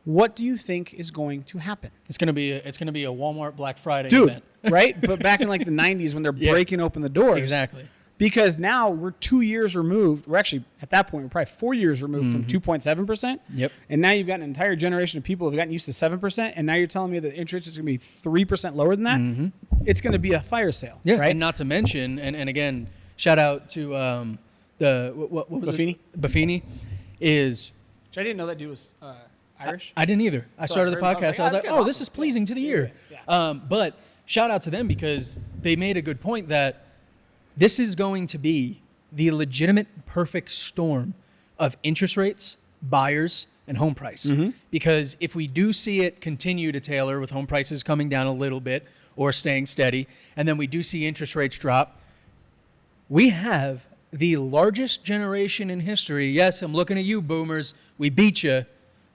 What do you think is going to happen? It's gonna be a Walmart Black Friday Dude, event. Right? But back in like the 90s when they're breaking open the doors. Exactly. Because now we're 2 years removed. We're actually, at that point, we're probably 4 years removed from 2.7%. Yep. And now you've got an entire generation of people who have gotten used to 7%. And now you're telling me that interest is going to be 3% lower than that? It's going to be a fire sale. Yeah. Right? And not to mention, and again, shout out to what was Buffini? it? Buffini is. Which I didn't know that dude was Irish. I didn't either. I started the podcast. I was like, oh, this is pleasing to the ear. Yeah. But shout out to them because they made a good point that this is going to be the legitimate perfect storm of interest rates, buyers, and home price. Because if we do see it continue to tailor with home prices coming down a little bit or staying steady, and then we do see interest rates drop, we have the largest generation in history. Yes, I'm looking at you, boomers. We beat you,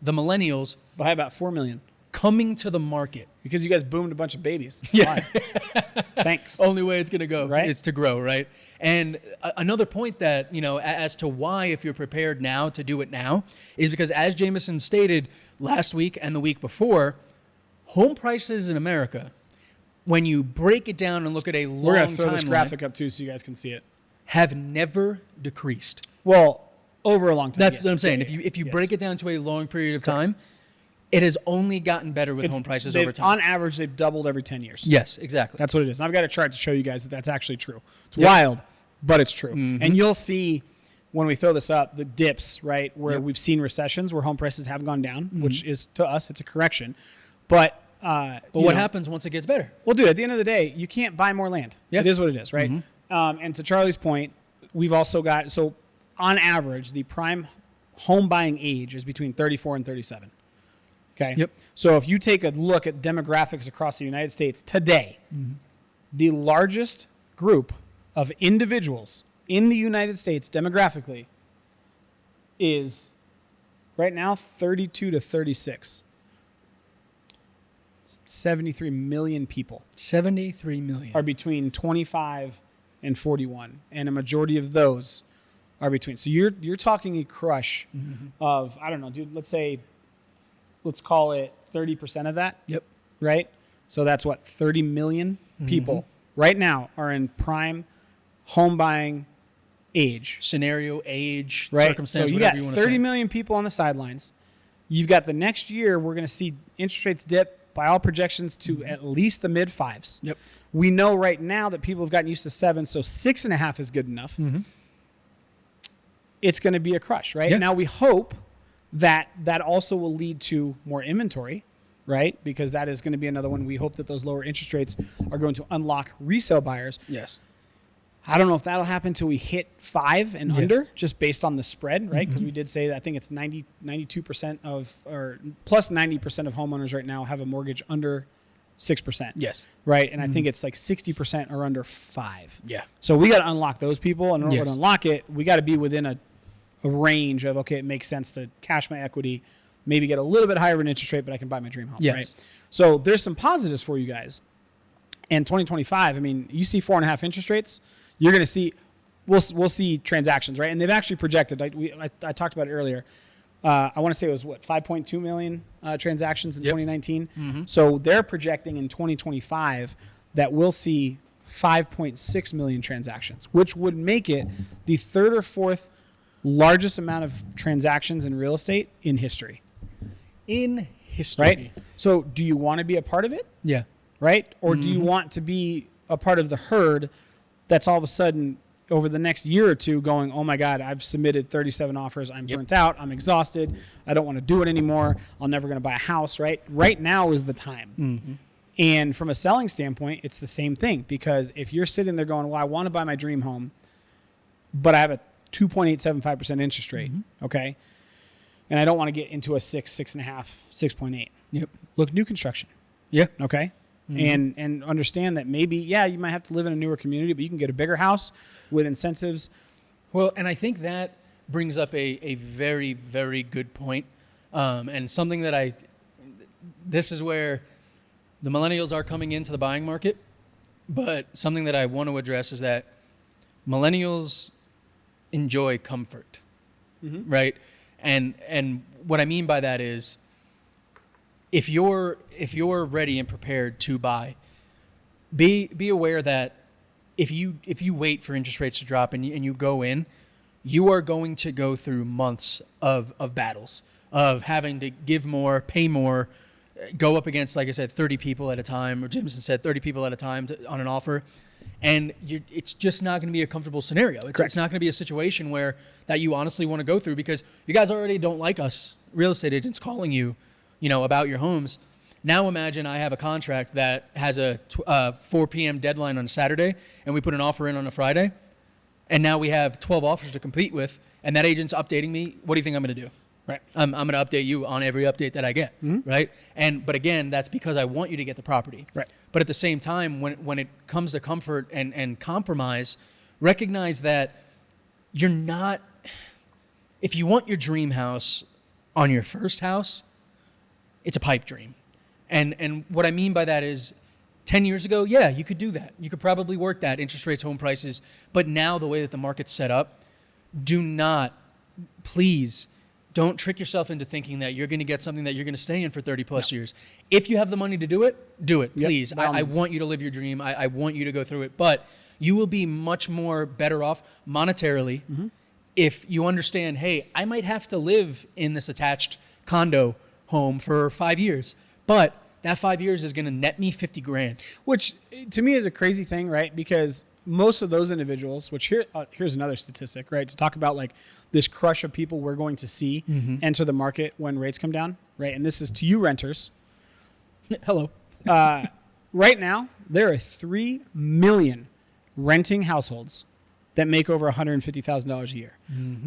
the millennials. By about 4 million. Coming to the market. Because you guys boomed a bunch of babies. Yeah. Thanks. Only way it's going to go Right? is to grow, right? And another point that, as to why, if you're prepared now to do it now, is because as Jamison stated last week and the week before, home prices in America, when you break it down and look at a long We're going to throw this timeline, graphic up too so you guys can see it. have never decreased. Well, over a long time. That's yes. what I'm saying. Yeah, If you yes. break it down to a long period of Correct. time, it has only gotten better with home prices over time. On average, they've doubled every 10 years. Yes, exactly. That's what it is. And I've got a chart to show you guys that that's actually true. It's Yep. wild, but it's true. And you'll see when we throw this up, the dips, right, where Yep. we've seen recessions where home prices have gone down, which is, to us, it's a correction. But what happens once it gets better? Well, dude, at the end of the day, you can't buy more land. Yeah. It is what it is, right? And to Charlie's point, we've also got, so on average, the prime home buying age is between 34 and 37. Okay. Yep. So if you take a look at demographics across the United States today, the largest group of individuals in the United States demographically is right now 32 to 36. 73 million people 73 million. are between 25 and 41, and a majority of those are between. So you're talking a crush of, I don't know, dude, let's call it 30% of that, Yep. right? So that's what, 30 million people right now are in prime home buying age. Scenario, age, Right. circumstance, So you whatever got you want to 30 say. million people on the sidelines. You've got the next year, we're going to see interest rates dip by all projections to at least the mid fives. Yep. We know right now that people have gotten used to 7, so 6.5 is good enough. It's going to be a crush, right? Yeah. Now we hope that that also will lead to more inventory, right? Because that is going to be another one. We hope that those lower interest rates are going to unlock resale buyers. Yes. I don't know if that'll happen until we hit 5 and Yeah. under, just based on the spread, right? Because we did say that I think it's 92% of, or plus 90% of homeowners right now have a mortgage under 6%. Yes. Right? And I think it's like 60% are under 5. Yeah. So we got to unlock those people. And in order Yes. to unlock it, we got to be within a range of, okay, it makes sense to cash my equity, maybe get a little bit higher of an interest rate, but I can buy my dream home, Yes. right? So there's some positives for you guys. And 2025, I mean, you see 4.5 interest rates, you're going to see, we'll see transactions, right? And they've actually projected, I talked about it earlier. I want to say it was 5.2 million transactions in 2019. So they're projecting in 2025 that we'll see 5.6 million transactions, which would make it the third or fourth largest amount of transactions in real estate in history. In history. Right? So do you want to be a part of it? Yeah. Right? Or do you want to be a part of the herd that's all of a sudden over the next year or two going, oh my God, I've submitted 37 offers. I'm burnt out. I'm exhausted. I don't want to do it anymore. I'm never going to buy a house, right? Right now is the time. And from a selling standpoint, it's the same thing, because if you're sitting there going, well, I want to buy my dream home, but I have a 2.875% interest rate, okay? And I don't want to get into a 6, 6.5, 6.8. Yep. Look, new construction. Yeah. Okay. And understand that maybe, you might have to live in a newer community, but you can get a bigger house with incentives. Well, and I think that brings up a very, very good point. And something that this is where the millennials are coming into the buying market. But something that I want to address is that millennials enjoy comfort, right? And what I mean by that is, if you're ready and prepared to buy, be aware that if you wait for interest rates to drop and you go in, you are going to go through months of battles of having to give more, pay more, go up against, like I said, 30 people at a time, or Jamison said 30 people at a time on an offer. And it's just not going to be a comfortable scenario. It's not going to be a situation that you honestly want to go through, because you guys already don't like us real estate agents calling you, about your homes. Now imagine I have a contract that has a 4 p.m. deadline on a Saturday, and we put an offer in on a Friday, and now we have 12 offers to compete with, and that agent's updating me. What do you think I'm going to do? Right. I'm going to update you on every update that I get, right? But again, that's because I want you to get the property. Right. But at the same time, when it comes to comfort and compromise, recognize that you're not, if you want your dream house on your first house, it's a pipe dream. And what I mean by that is 10 years ago, yeah, you could do that. You could probably work that, interest rates, home prices. But now the way that the market's set up, please don't trick yourself into thinking that you're going to get something that you're going to stay in for 30 plus years. If you have the money to do it, please. I want you to live your dream. I want you to go through it. But you will be much more better off monetarily if you understand, hey, I might have to live in this attached condo home for 5 years, but that 5 years is going to net me 50 grand. Which to me is a crazy thing, right? Because most of those individuals, which here's another statistic, right? To talk about like this crush of people we're going to see enter the market when rates come down, right? And this is to you renters. Hello. Right now, there are 3 million renting households that make over $150,000 a year.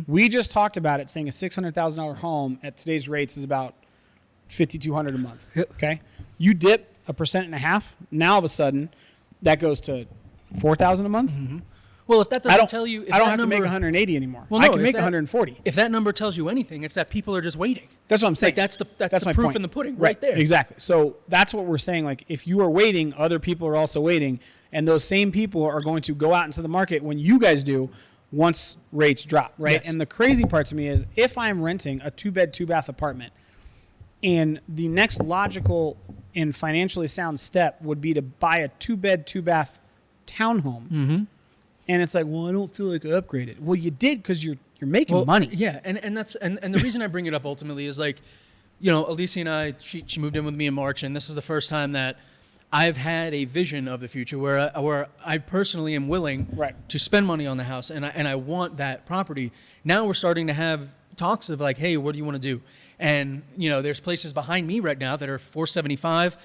We just talked about it, saying a $600,000 home at today's rates is about $5,200 a month. Okay, you dip 1.5%. Now all of a sudden, that goes to $4,000 a month. Well, if that doesn't tell you, if I don't that have to make number- 180 anymore. Well, I no, can if make that- 140. If that number tells you anything, it's that people are just waiting. That's what I'm saying. Like that's the my proof point. in the pudding right there. Exactly. So that's what we're saying. Like if you are waiting, other people are also waiting, and those same people are going to go out into the market when you guys do, once rates drop, right? Yes. And the crazy part to me is if I'm renting a 2-bed, 2-bath apartment, and the next logical and financially sound step would be to buy a 2-bed, 2-bath townhome. And it's like, well, I don't feel like I upgraded. Well, you did because you're making money. Yeah, and that's and the reason I bring it up ultimately is like, you know, Alicia and I, she moved in with me in March, and this is the first time that I've had a vision of the future where I personally am willing to spend money on the house, and I want that property. Now we're starting to have talks of like, hey, what do you want to do? And you know, there's places behind me right now that are $475.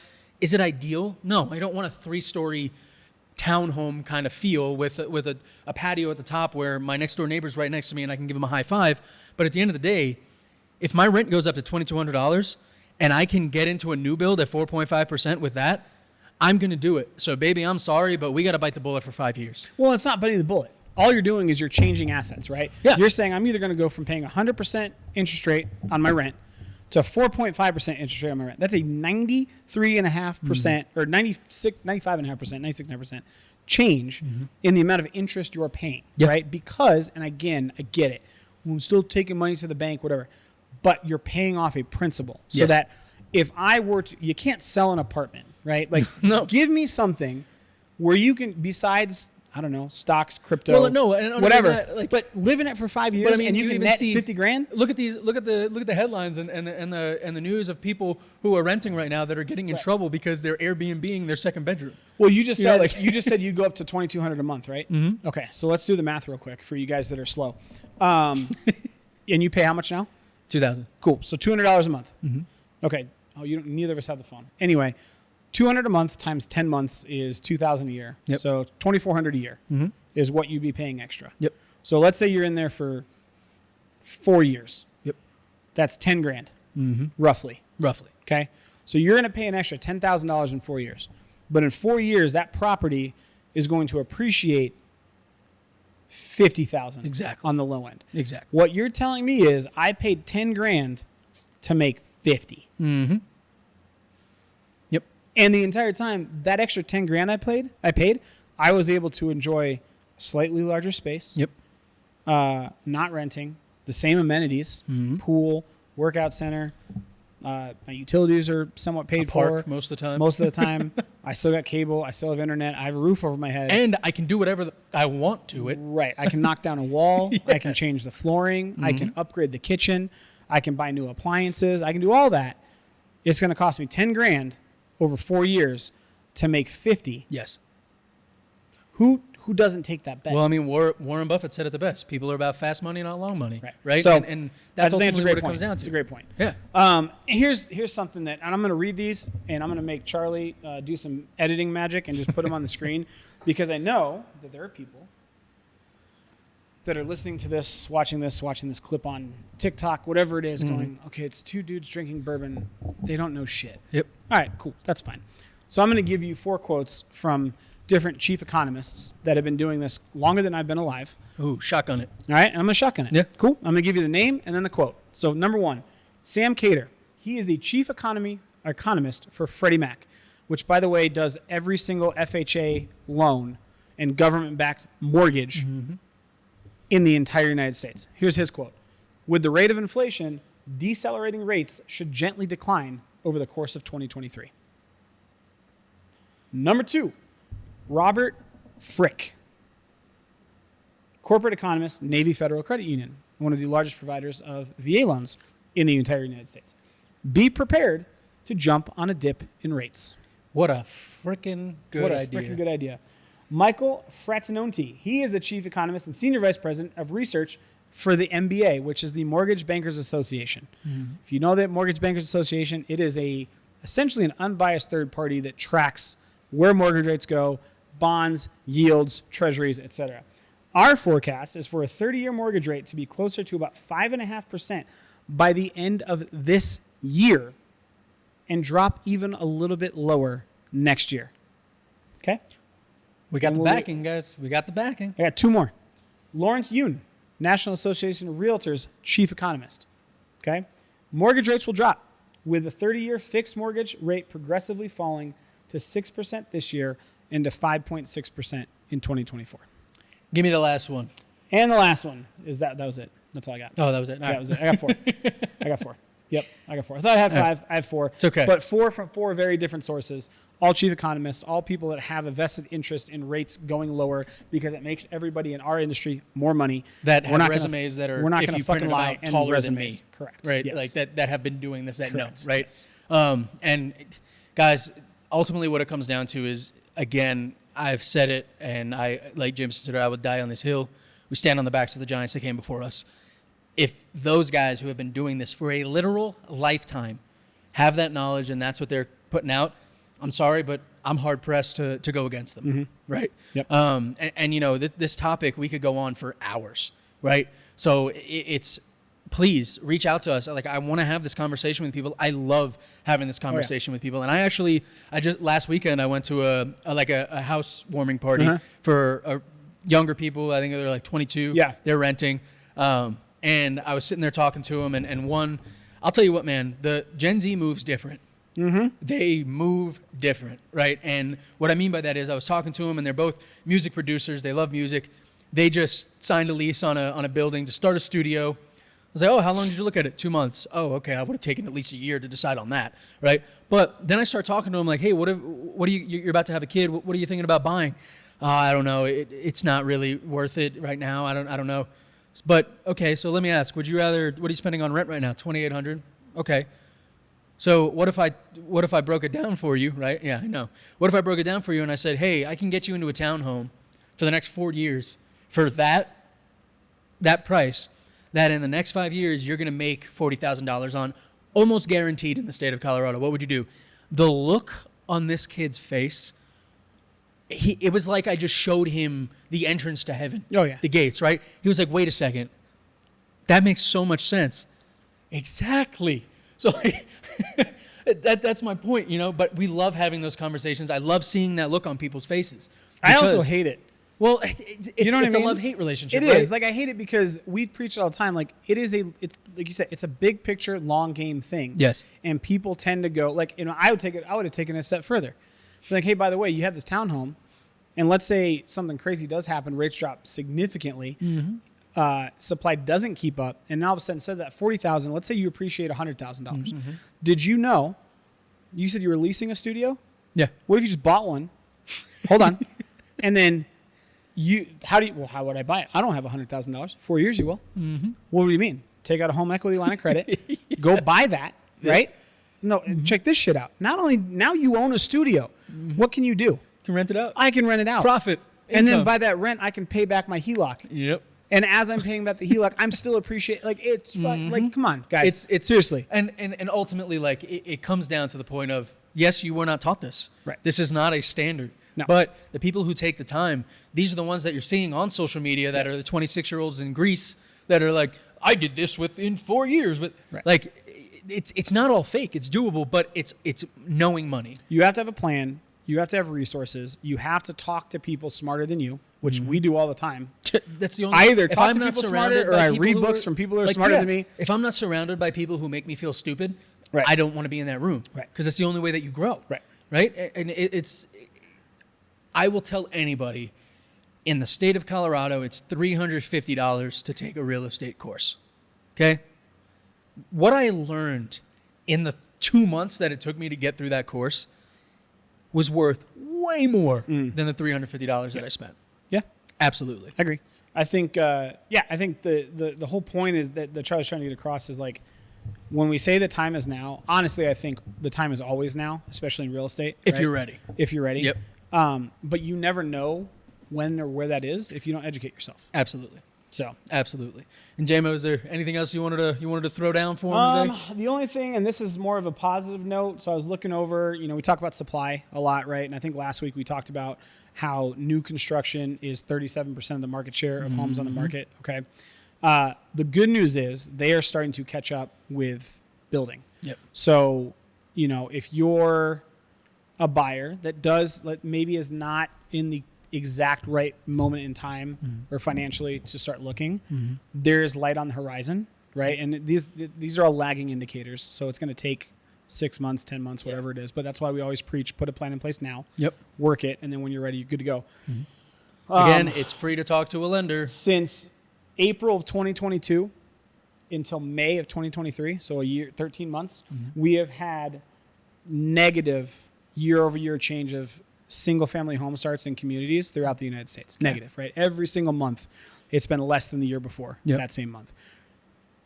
Is it ideal? No, I don't want a 3-story townhome kind of feel with a patio at the top where my next door neighbor's right next to me and I can give him a high five. But at the end of the day, if my rent goes up to $2,200 and I can get into a new build at 4.5% with that, I'm going to do it. So baby, I'm sorry, but we got to bite the bullet for 5 years. Well, it's not biting the bullet. All you're doing is you're changing assets, right? Yeah. You're saying I'm either going to go from paying 100% interest rate on my rent to 4.5% interest rate on my rent. That's a 93.5% or 95.5%, 96.5% change in the amount of interest you're paying, right? Because, and again, I get it. Well, I'm still taking money to the bank, whatever, but you're paying off a principal so that if I were to, you can't sell an apartment, right? Like, give me something where you can, besides, I don't know, stocks, crypto, whatever. That, but live in it for 5 years, and you can net 50 grand. Look at these. Look at the headlines and the news of people who are renting right now that are getting in trouble because they're Airbnb-ing their second bedroom. Well, you just said you go up to $2,200 a month, right? Okay, so let's do the math real quick for you guys that are slow. And you pay how much now? $2,000. Cool. So $200 a month. Okay. Oh, neither of us have the phone. Anyway. $200 a month times 10 months is $2,000 a year. So $2,400 a year is what you'd be paying extra. So let's say you're in there for 4 years. That's 10 grand, roughly. Okay. So you're going to pay an extra $10,000 in 4 years. But in 4 years, that property is going to appreciate $50,000 on the low end. Exactly. What you're telling me is I paid 10 grand to make 50. And the entire time, that extra 10 grand I paid, I was able to enjoy a slightly larger space. Not renting, the same amenities, pool, workout center. My utilities are somewhat paid for. Most of the time. Most of the time. I still got cable. I still have internet. I have a roof over my head. And I can do whatever I want to it. Right. I can knock down a wall. I can change the flooring. I can upgrade the kitchen. I can buy new appliances. I can do all that. It's going to cost me 10 grand over 4 years to make 50. Yes. Who who doesn't take that bet? Well, I mean, Warren Buffett said it the best. People are about fast money, not long money. Right? So and that's ultimately what it comes down to. It's a great point. Yeah. Here's something that, and I'm going to read these, and I'm going to make Charlie do some editing magic and just put them on the screen, because I know that there are people that are listening to this, watching this clip on TikTok, whatever it is, going, okay, it's two dudes drinking bourbon. They don't know shit. Yep. All right, cool. That's fine. So I'm going to give you 4 quotes from different chief economists that have been doing this longer than I've been alive. Ooh, shotgun it. All right, and I'm going to shotgun it. Yeah. Cool. I'm going to give you the name and then the quote. So number 1, Sam Cater. He is the chief economist for Freddie Mac, which, by the way, does every single FHA loan and government-backed mortgage in the entire United States. Here's his quote. With the rate of inflation, decelerating rates should gently decline over the course of 2023. Number 2, Robert Frick, corporate economist, Navy Federal Credit Union, one of the largest providers of VA loans in the entire United States. Be prepared to jump on a dip in rates. What a freaking good idea. What a freaking good idea. Michael Fraternonti, he is the chief economist and senior vice president of research for the MBA, which is the Mortgage Bankers Association. If you know that Mortgage Bankers Association, it is essentially an unbiased third party that tracks where mortgage rates go, bonds, yields, treasuries, etc. Our forecast is for a 30-year mortgage rate to be closer to about 5.5% by the end of this year and drop even a little bit lower next year. Okay? We got the backing, guys. We got the backing. I got 2 more. Lawrence Yun, National Association of Realtors chief economist. Okay? Mortgage rates will drop, with the 30-year fixed mortgage rate progressively falling to 6% this year and to 5.6% in 2024. Give me the last one. And the last one is that was it. That's all I got. Oh, that was it. That was it. I got 4. I got 4. Yep, I got 4. I thought I had 5. I have 4. It's okay. But 4 from 4 very different sources. All chief economists, all people that have a vested interest in rates going lower because it makes everybody in our industry more money. That have resumes that are, we're not if going you to fucking lie, out, taller and than me. Correct. Right? Yes. Like that have been doing this, that Correct. know, right? Yes. And guys, ultimately what it comes down to is, again, I've said it, and I, like Jamison said, I would die on this hill. We stand on the backs of the giants that came before us. If those guys who have been doing this for a literal lifetime have that knowledge and that's what they're putting out, I'm sorry, but I'm hard pressed to go against them, right? Yep. And you know, this topic, we could go on for hours, right? So it's, please reach out to us. Like, I want to have this conversation with people. I love having this conversation with people. And I just last weekend I went to a housewarming party for younger people. I think they're like 22. Yeah. They're renting. And I was sitting there talking to them, and one, I'll tell you what, man, the Gen Z moves different. They move different, right? And what I mean by that is I was talking to them, and they're both music producers. They love music. They just signed a lease on a building to start a studio. I was like, oh, how long did you look at it? 2 months. Oh, okay. I would have taken at least a year to decide on that, right? But then I start talking to them like, hey, what are you're about to have a kid. What are you thinking about buying? I don't know. It's not really worth it right now. I don't know. But okay, so let me ask, what are you spending on rent right now? $2,800. Okay. So what if I broke it down for you, right? Yeah, I know. What if I broke it down for you and I said, hey, I can get you into a townhome for the next 4 years for that price, that in the next 5 years you're going to make $40,000 on, almost guaranteed in the state of Colorado. What would you do? The look on this kid's face, it was like I just showed him the entrance to heaven. Oh, yeah. The gates, right? He was like, wait a second. That makes so much sense. Exactly. So that's my point, you know, but we love having those conversations. I love seeing that look on people's faces. I also hate it. Well, it's a love-hate relationship, It right? is. Like, I hate it because we preach it all the time. Like, it's like you said, it's a big picture, long game thing. Yes. And people tend to go, like, you know, I would have taken it a step further. Like, hey, by the way, you have this townhome, and let's say something crazy does happen, rates drop significantly, supply doesn't keep up, and now all of a sudden, instead of that $40,000, let's say you appreciate $100,000. Did you know? You said you were leasing a studio. Yeah. What if you just bought one? Hold on, and then how would I buy it? I don't have $100,000. 4 years, you will. What do you mean? Take out a home equity line of credit, go buy that, right? No, check this shit out. Not only now you own a studio, what can you do? Can rent it out. I can rent it out. Profit. And then by that rent, I can pay back my HELOC. Yep. And as I'm paying back the HELOC, I'm still appreciating. Like it's like, come on, guys. It's seriously. And ultimately, like it comes down to the point of, yes, you were not taught this. Right. This is not a standard. No. But the people who take the time, these are the ones that you're seeing on social media that are the 26-year-olds in Greece that are like, I did this within 4 years. But like, it's not all fake. It's doable, but it's knowing money. You have to have a plan. You have to have resources. You have to talk to people smarter than you, which we do all the time. That's the only. I either if talk I'm to not people surrounded smarter or by I people read who books are- from people who are like, smarter yeah, than me. If I'm not surrounded by people who make me feel stupid, Right. I don't want to be in that room. Right. Because that's the only way that you grow. Right. Right. And it's. I will tell anybody, in the state of Colorado, it's $350 to take a real estate course. Okay. What I learned in the 2 months that it took me to get through that course was worth way more than the $350 that I spent. Yeah. Absolutely. I agree. I think, I think the whole point is that Charlie's trying to get across is like, when we say the time is now, honestly, I think the time is always now, especially in real estate. If you're ready. If you're ready. Yep. But you never know when or where that is if you don't educate yourself. Absolutely. So Absolutely. And JMO, is there anything else you wanted to throw down for him today? the only thing, and this is more of a positive note, so I was looking over, we talk about supply a lot, right? And I think last week we talked about how new construction is 37% of the market share of homes on the market. Okay. The good news is they are starting to catch up with building. Yep. So, if you're a buyer that maybe is not in the exact right moment in time or financially to start looking, there's light on the horizon, right? And these are all lagging indicators. So it's going to take 6 months, 10 months, whatever it is. But that's why we always preach, put a plan in place now. Yep. Work it. And then when you're ready, you're good to go. Again, it's free to talk to a lender. Since April of 2022 until May of 2023, so a year, 13 months, we have had negative year-over-year change of single-family home starts in communities throughout the United States. Negative, right? Every single month, it's been less than the year before that same month.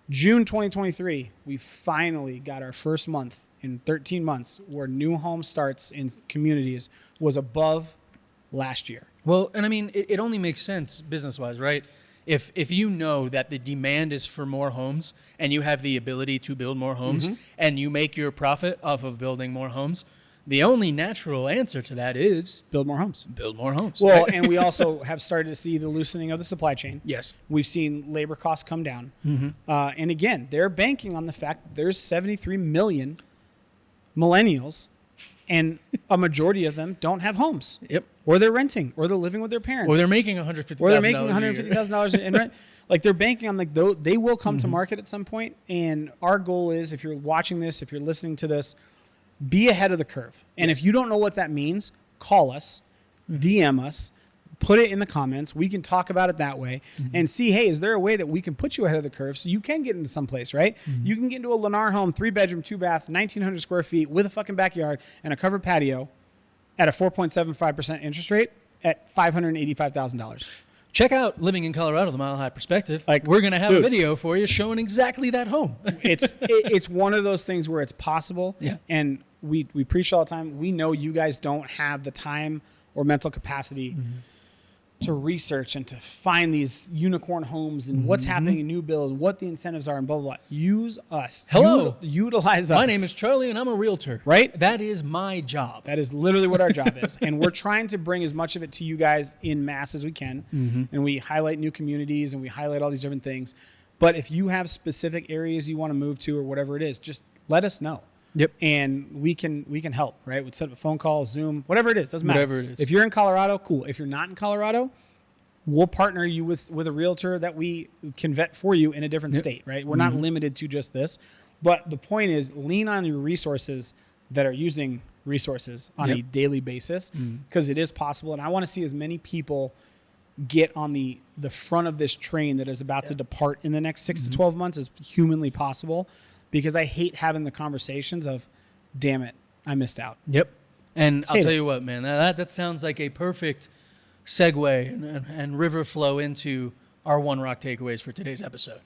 June 2023, we finally got our first month in 13 months where new home starts in communities was above last year. Well, and I mean, it only makes sense business-wise, right? If you know that the demand is for more homes and you have the ability to build more homes and you make your profit off of building more homes, the only natural answer to that is build more homes. Build more homes. Well, right? and we also have started to see the loosening of the supply chain. Yes. We've seen labor costs come down. And again, they're banking on the fact that there's 73 million millennials and a majority of them don't have homes. Yep. Or they're renting, or they're living with their parents. Or they're making $150,000. Or they're making $150,000 in rent. Like they're banking on they will come to market at some point. And our goal is, if you're watching this, if you're listening to this, be ahead of the curve. And if you don't know what that means, call us, DM us, put it in the comments. We can talk about it that way and see, hey, is there a way that we can put you ahead of the curve so you can get into some place, right? You can get into a Lennar home, 3-bedroom, 2-bath, 1,900 square feet with a fucking backyard and a covered patio at a 4.75% interest rate at $585,000. Check out Living in Colorado, the Mile High Perspective. Like, we're going to have a dude. video for you showing exactly that home. It's one of those things where it's possible. Yeah. And we preach all the time. We know you guys don't have the time or mental capacity to research and to find these unicorn homes and what's happening in new build and what the incentives are and blah, blah, blah. Use us. Hello. Utilize us. My name is Charlie and I'm a realtor. Right? That is my job. That is literally what our job is. And we're trying to bring as much of it to you guys in mass as we can. And we highlight new communities and we highlight all these different things. But if you have specific areas you want to move to or whatever it is, just let us know. Yep. And we can help, right? We'd set up a phone call, Zoom, whatever it is, doesn't matter. Whatever it is. If you're in Colorado, cool. If you're not in Colorado, we'll partner you with a realtor that we can vet for you in a different state, right? We're not limited to just this. But the point is, lean on your resources that are using resources on a daily basis because it is possible. And I want to see as many people get on the front of this train that is about to depart in the next 6 to 12 months as humanly possible, because I hate having the conversations of, damn it, I missed out. Yep. And I'll hate tell it. you what, man, that sounds like a perfect segue and river flow into our One Rock takeaways for today's episode.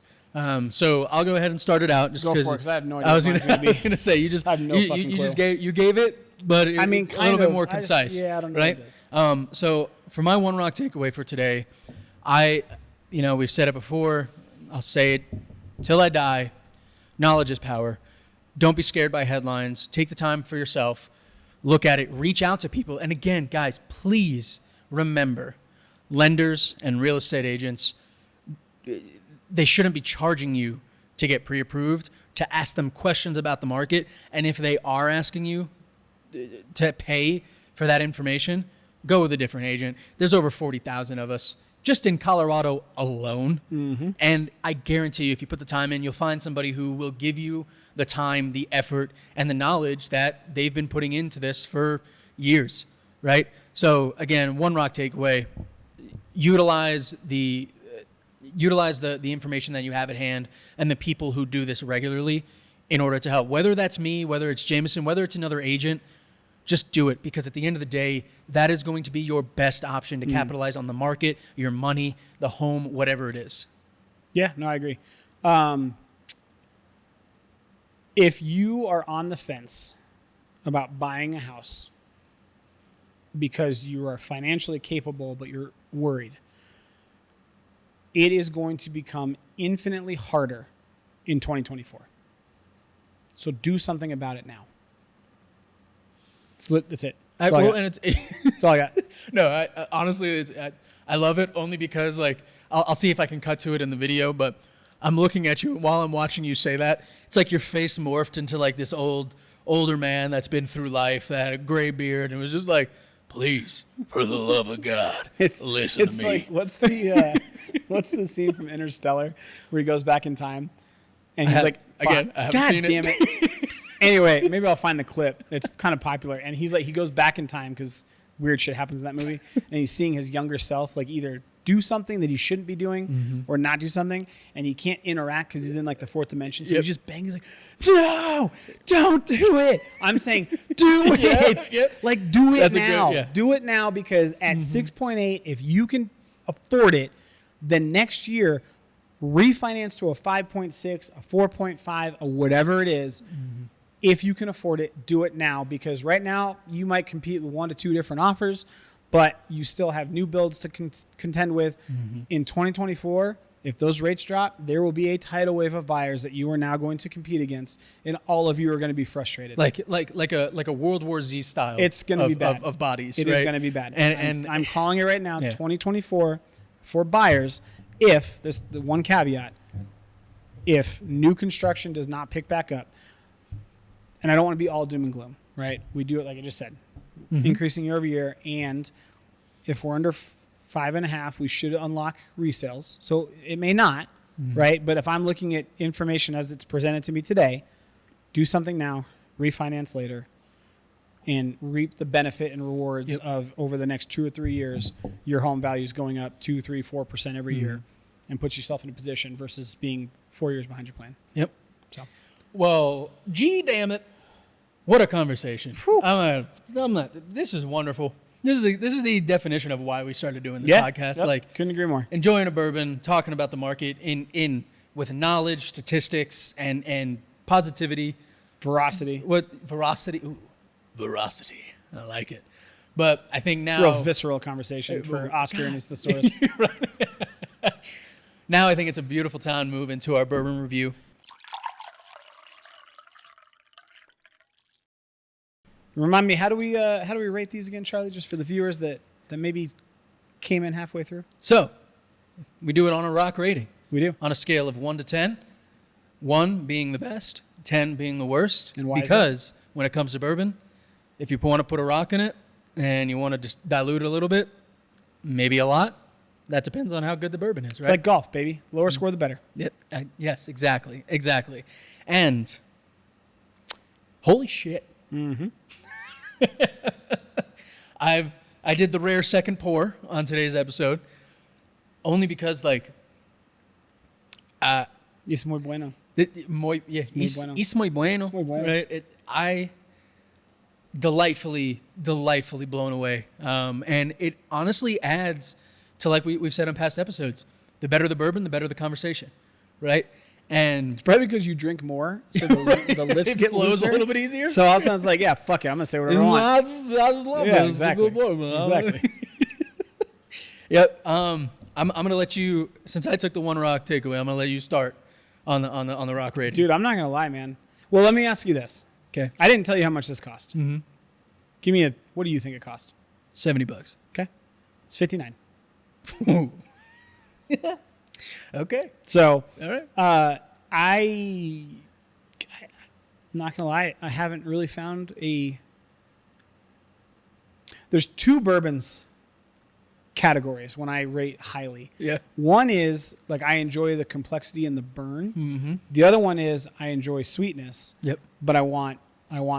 So I'll go ahead and start it out. Just Go because for it, because I have no idea I was what mine's gonna be. going to say, you just I have no fucking you clue. just gave it but I mean, a little kind bit of. more concise. I don't know right? what it is. So for my one rock takeaway for today, we've said it before. I'll say it till I die. Knowledge is power. Don't be scared by headlines. Take the time for yourself. Look at it. Reach out to people. And again, guys, please remember, lenders and real estate agents, they shouldn't be charging you to get pre-approved, to ask them questions about the market. And if they are asking you to pay for that information, go with a different agent. There's over 40,000 of us just in Colorado alone. Mm-hmm. And I guarantee you, if you put the time in, you'll find somebody who will give you the time, the effort, and the knowledge that they've been putting into this for years, right? So again, one rock takeaway, utilize the information that you have at hand and the people who do this regularly in order to help. Whether that's me, whether it's Jamison, whether it's another agent, just do it, because at the end of the day, that is going to be your best option to capitalize on the market, your money, the home, whatever it is. Yeah, no, I agree. If you are on the fence about buying a house because you are financially capable but you're worried, it is going to become infinitely harder in 2024. So do something about it now. That's it. That's all I got. No, I honestly, I love it only because, like, I'll see if I can cut to it in the video, but I'm looking at you while I'm watching you say that. It's like your face morphed into like this older man that's been through life, that had a gray beard, and was just like, please, for the love of God, listen to me. Like, what's the scene from Interstellar where he goes back in time and he's like, again, I haven't God seen damn it. Anyway, maybe I'll find the clip. It's kind of popular. And he's like, he goes back in time because weird shit happens in that movie. And he's seeing his younger self, like, either do something that he shouldn't be doing or not do something. And he can't interact because he's in like the fourth dimension. So he just bangs. He's like, no, don't do it. I'm saying, do it. Yep. Like, do it That's now. yeah. Do it now, because at 6.8, if you can afford it, then next year, refinance to a 5.6, a 4.5, a whatever it is. If you can afford it, do it now, because right now you might compete with 1 to 2 different offers, but you still have new builds to contend with. In 2024, if those rates drop, there will be a tidal wave of buyers that you are now going to compete against, and all of you are going to be frustrated. Like a World War Z style. It's going to be bad of bodies. It right? is going to be bad, and I'm calling it right now. 2024 for buyers. If this, the one caveat, if new construction does not pick back up. And I don't want to be all doom and gloom, right? We do it like I just said, increasing year over year. And if we're under 5.5, we should unlock resales. So it may not, right? But if I'm looking at information as it's presented to me today, do something now, refinance later, and reap the benefit and rewards of over the next 2 or 3 years, your home value is going up 2, 3, 4% every year, and puts yourself in a position versus being 4 years behind your plan. Yep. So. Well, gee, damn it. What a conversation. I'm not, this is wonderful. This is the definition of why we started doing this podcast. Yep. Like, couldn't agree more. Enjoying a bourbon, talking about the market in with knowledge, statistics, and positivity. Veracity. Veracity? Ooh, veracity. I like it. But I think now... Real visceral conversation for Oscar and his thesaurus. Right. Now I think it's a beautiful time to move into our bourbon review. Remind me, how do we rate these again, Charlie, just for the viewers that maybe came in halfway through? So, we do it on a rock rating. We do. On a scale of 1 to 10, 1 being the best, 10 being the worst. And why because is that? When it comes to bourbon, if you want to put a rock in it and you want to just dilute it a little bit, maybe a lot, that depends on how good the bourbon is, right? It's like golf, baby. Lower score, the better. Yep. Yes, exactly. And holy shit. I did the rare second pour on today's episode only because, like, Es muy bueno. it's muy bueno. Es muy bueno. Right? I delightfully blown away. And it honestly adds to, like we've said in past episodes, the better the bourbon, the better the conversation, right? And Probably because you drink more, so the lips it get flows looser. a little bit easier. So all of a sudden it's like, yeah, fuck it, I'm gonna say whatever I want. Yeah, exactly. Exactly. Yep. I'm gonna let you, since I took the one rock takeaway, I'm gonna let you start on the rock rating. Dude, I'm not gonna lie, man. Well, let me ask you this. Okay. I didn't tell you how much this cost. Mm-hmm. Give me what do you think it cost? $70. Okay. It's $59. Okay. So, All right. I'm not gonna lie, I haven't really found there's two bourbons categories when I rate highly. Yeah. One is like I enjoy the complexity and the burn. Mm-hmm. The other one is I enjoy sweetness. Yep. But I want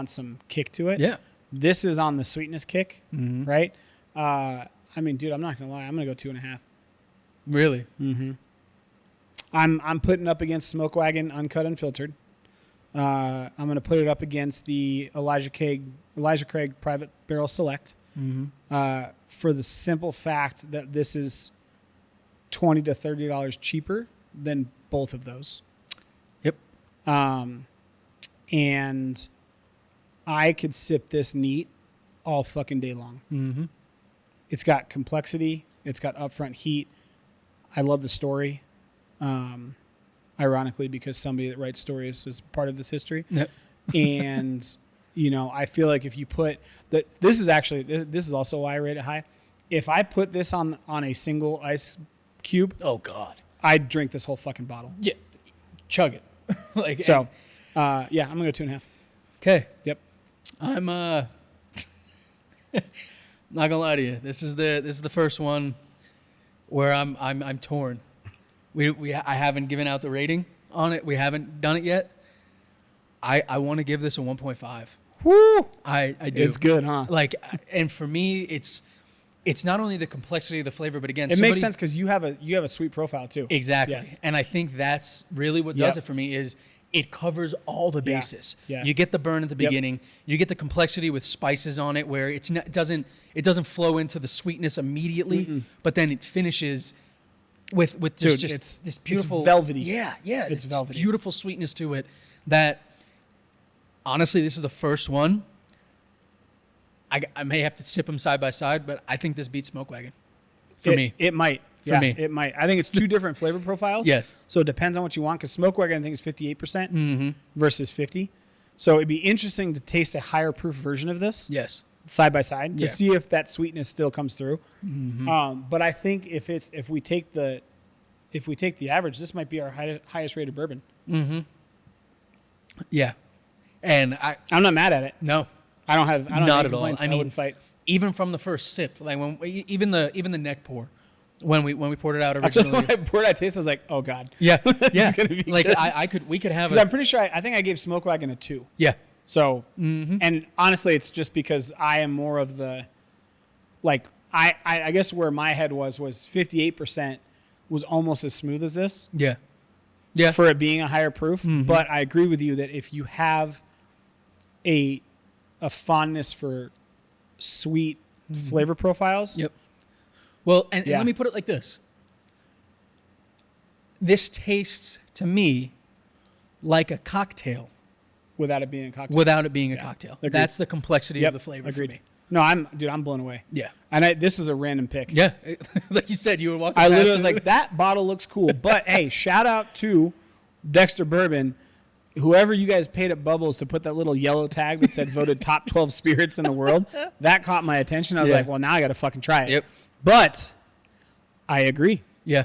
some kick to it. Yeah. This is on the sweetness kick, Mm-hmm. right? I mean, dude, I'm not gonna lie, I'm gonna go 2.5. Really? Mm-hmm. I'm putting up against Smoke Wagon Uncut Unfiltered. I'm going to put it up against the Elijah Craig Private Barrel Select. Mm-hmm. For the simple fact that this is $20 to $30 cheaper than both of those. Yep. And I could sip this neat all fucking day long. Mm-hmm. It's got complexity. It's got upfront heat. I love the story. Ironically, because somebody that writes stories is part of this history. Yep. And, you know, I feel like if you put that, this is also why I rate it high. If I put this on a single ice cube, Oh God. I'd drink this whole fucking bottle. Yeah. Chug it. Like So, yeah, I'm gonna go 2.5. Okay. Yep. I'm not gonna lie to you. This is the first one where I'm torn. I haven't given out the rating on it. We haven't done it yet. I want to give this a 1.5. Woo! I do. It's good, huh? Like, and for me, it's not only the complexity of the flavor, but again, It makes sense because you have a sweet profile too. Exactly. Yes. And I think that's really what does it for me is it covers all the bases. Yeah. You get the burn at the beginning. You get the complexity with spices on it where it doesn't flow into the sweetness immediately, but then it finishes with just it's this beautiful velvety. Yeah, yeah. It's velvety. Beautiful sweetness to it that honestly, this is the first one. I may have to sip them side by side, but I think this beats Smoke Wagon for me. It might. For me. It might. I think it's two different flavor profiles. Yes. So it depends on what you want because Smoke Wagon, I think, is 58% versus 50. So it'd be interesting to taste a higher proof version of this Yes. side by side to Yeah. see if that sweetness still comes through. But I think if we take the average, this might be our highest rated bourbon. Yeah. And I'm not mad at it. no. I don't have Not any at all. complaints. I I mean, wouldn't fight. Even from the first sip, like even the neck pour, when we poured it out So originally. when I poured that taste, I was like, oh God. Yeah, yeah. gonna be Like good. we could have Because I'm pretty sure I think I gave Smoke Wagon a 2. yeah. So, and honestly, it's just because I am more of the, like, I guess where my head was 58% was almost as smooth as this Yeah. Yeah. for it being a higher proof. But I agree with you that if you have a fondness for sweet flavor profiles, Yep. Well, and Yeah. let me put it like this. This tastes to me like a cocktail without it being a cocktail. without it being a cocktail. Agreed. That's the complexity Yep, of the flavor agreed. for me. No, I'm blown away. Yeah. And this is a random pick. Yeah. Like you said, you were walking I past literally was it. like, that bottle looks cool. But hey, shout out to Dexter Bourbon. Whoever you guys paid at Bubbles to put that little yellow tag that said voted top 12 spirits in the world, that caught my attention. I was Yeah. like, well, now I got to fucking try it. Yep. But I agree. Yeah.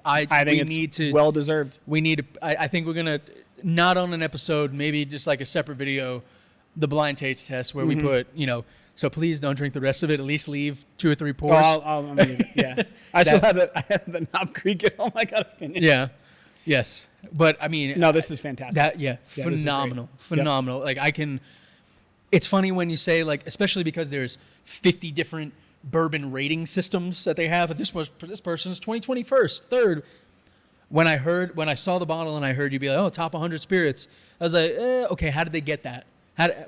I think we it's need to well deserved. we need to I think we're gonna not on an episode, maybe just like a separate video, the blind taste test where we put, so please don't drink the rest of it, at least leave 2 or 3 pours. I'm gonna leave it. Yeah. I still have the Knob Creek at home. I got to finish. Yeah. Yes. But I mean, No, this is fantastic. this is phenomenal. phenomenal. Like it's funny when you say like, especially because there's 50 different bourbon rating systems that they have. This person's 2021st, third. When I saw the bottle and I heard you be like, oh, top 100 spirits, I was like, okay, how did they get that?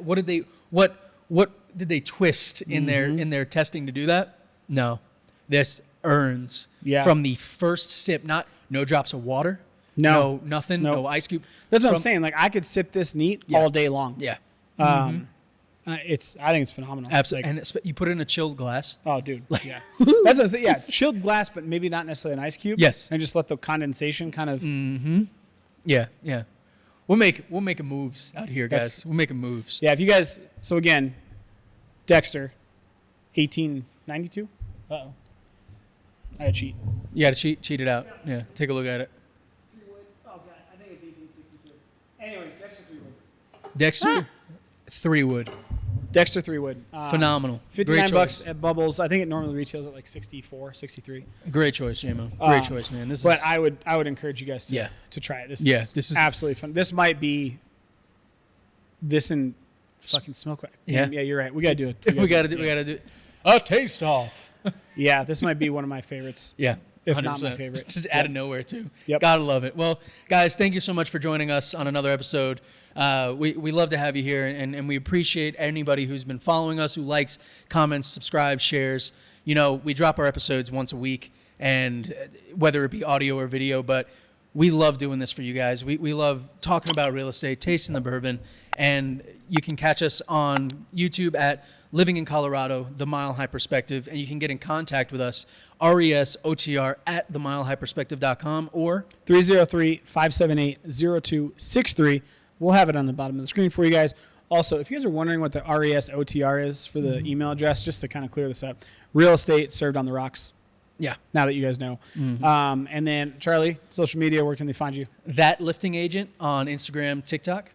What did they twist in their testing to do that? No, this earns from the first sip, no drops of water, No. nothing, Nope. no ice cube. That's what I'm saying. Like I could sip this neat all day long. Yeah. I think it's phenomenal. Absolutely. Like, And you put it in a chilled glass. oh, dude. Yeah. That's what I'm saying. Yeah. Chilled glass, but maybe not necessarily an ice cube. Yes. And just let the condensation kind of. Yeah. Yeah. We're making moves out here, guys. That's- We're making moves. Yeah. If you guys. So again, Dexter, 1892. Uh-oh. I had cheat. You got to cheat it out. Yeah. Take a look at it. 3 wood. Oh, God. I think it's 1862. Anyway, Dexter 3 wood. Dexter, 3 wood. Dexter 3 wood. Phenomenal. Great $59 choice. at Bubbles. I think it normally retails at like 64, 63. Great choice, JMO. Great choice, man. But I would encourage you guys Yeah. to try it. Yeah, This this is is- absolutely fun. This might be this and fucking smoke. Yeah. Yeah, you're right. We gotta do it. we got to do it. A taste off. Yeah, this might be one of my favorites. Yeah. If not 100%. my favorite. Just out of nowhere, too. Yep. Gotta love it. Well, guys, thank you so much for joining us on another episode. We love to have you here, and we appreciate anybody who's been following us, who likes, comments, subscribes, shares. You know, we drop our episodes once a week, and whether it be audio or video, but we love doing this for you guys. We love talking about real estate, tasting the bourbon, and you can catch us on YouTube at Living in Colorado, The Mile High Perspective, and you can get in contact with us, RESOTR at themilehighperspective.com or 303-578-0263. We'll have it on the bottom of the screen for you guys. Also, if you guys are wondering what the RESOTR is for the email address, just to kind of clear this up, real estate served on the rocks. yeah, Now that you guys know. And then, Charlie, social media, where can they find you? That Lifting Agent on Instagram, TikTok.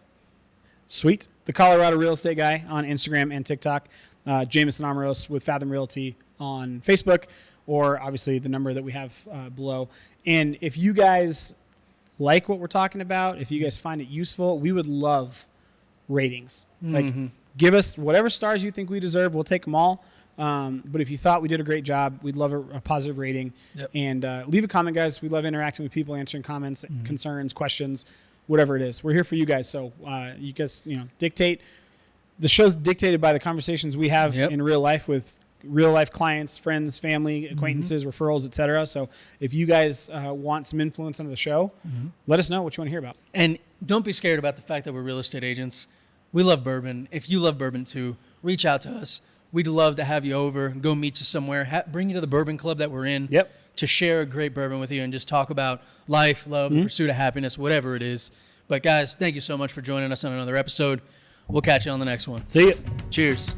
Sweet. The Colorado Real Estate Guy on Instagram and TikTok. Jamison Amaros with Fathom Realty on Facebook, or obviously the number that we have below. And if you guys like what we're talking about, if you guys find it useful, we would love ratings. Like, give us whatever stars you think we deserve. We'll take them all. But if you thought we did a great job, we'd love a positive rating. Yep. And leave a comment, guys. We love interacting with people, answering comments, concerns, questions, whatever it is. We're here for you guys. So you guys, dictate. The show's dictated by the conversations we have in real life with real life clients, friends, family, acquaintances, referrals, etc. So if you guys want some influence on the show, let us know what you want to hear about. And don't be scared about the fact that we're real estate agents. We love bourbon. If you love bourbon too, reach out to us. We'd love to have you over, go meet you somewhere, bring you to the bourbon club that we're in to share a great bourbon with you and just talk about life, love, the pursuit of happiness, whatever it is. But guys, thank you so much for joining us on another episode. We'll catch you on the next one. See ya. Cheers.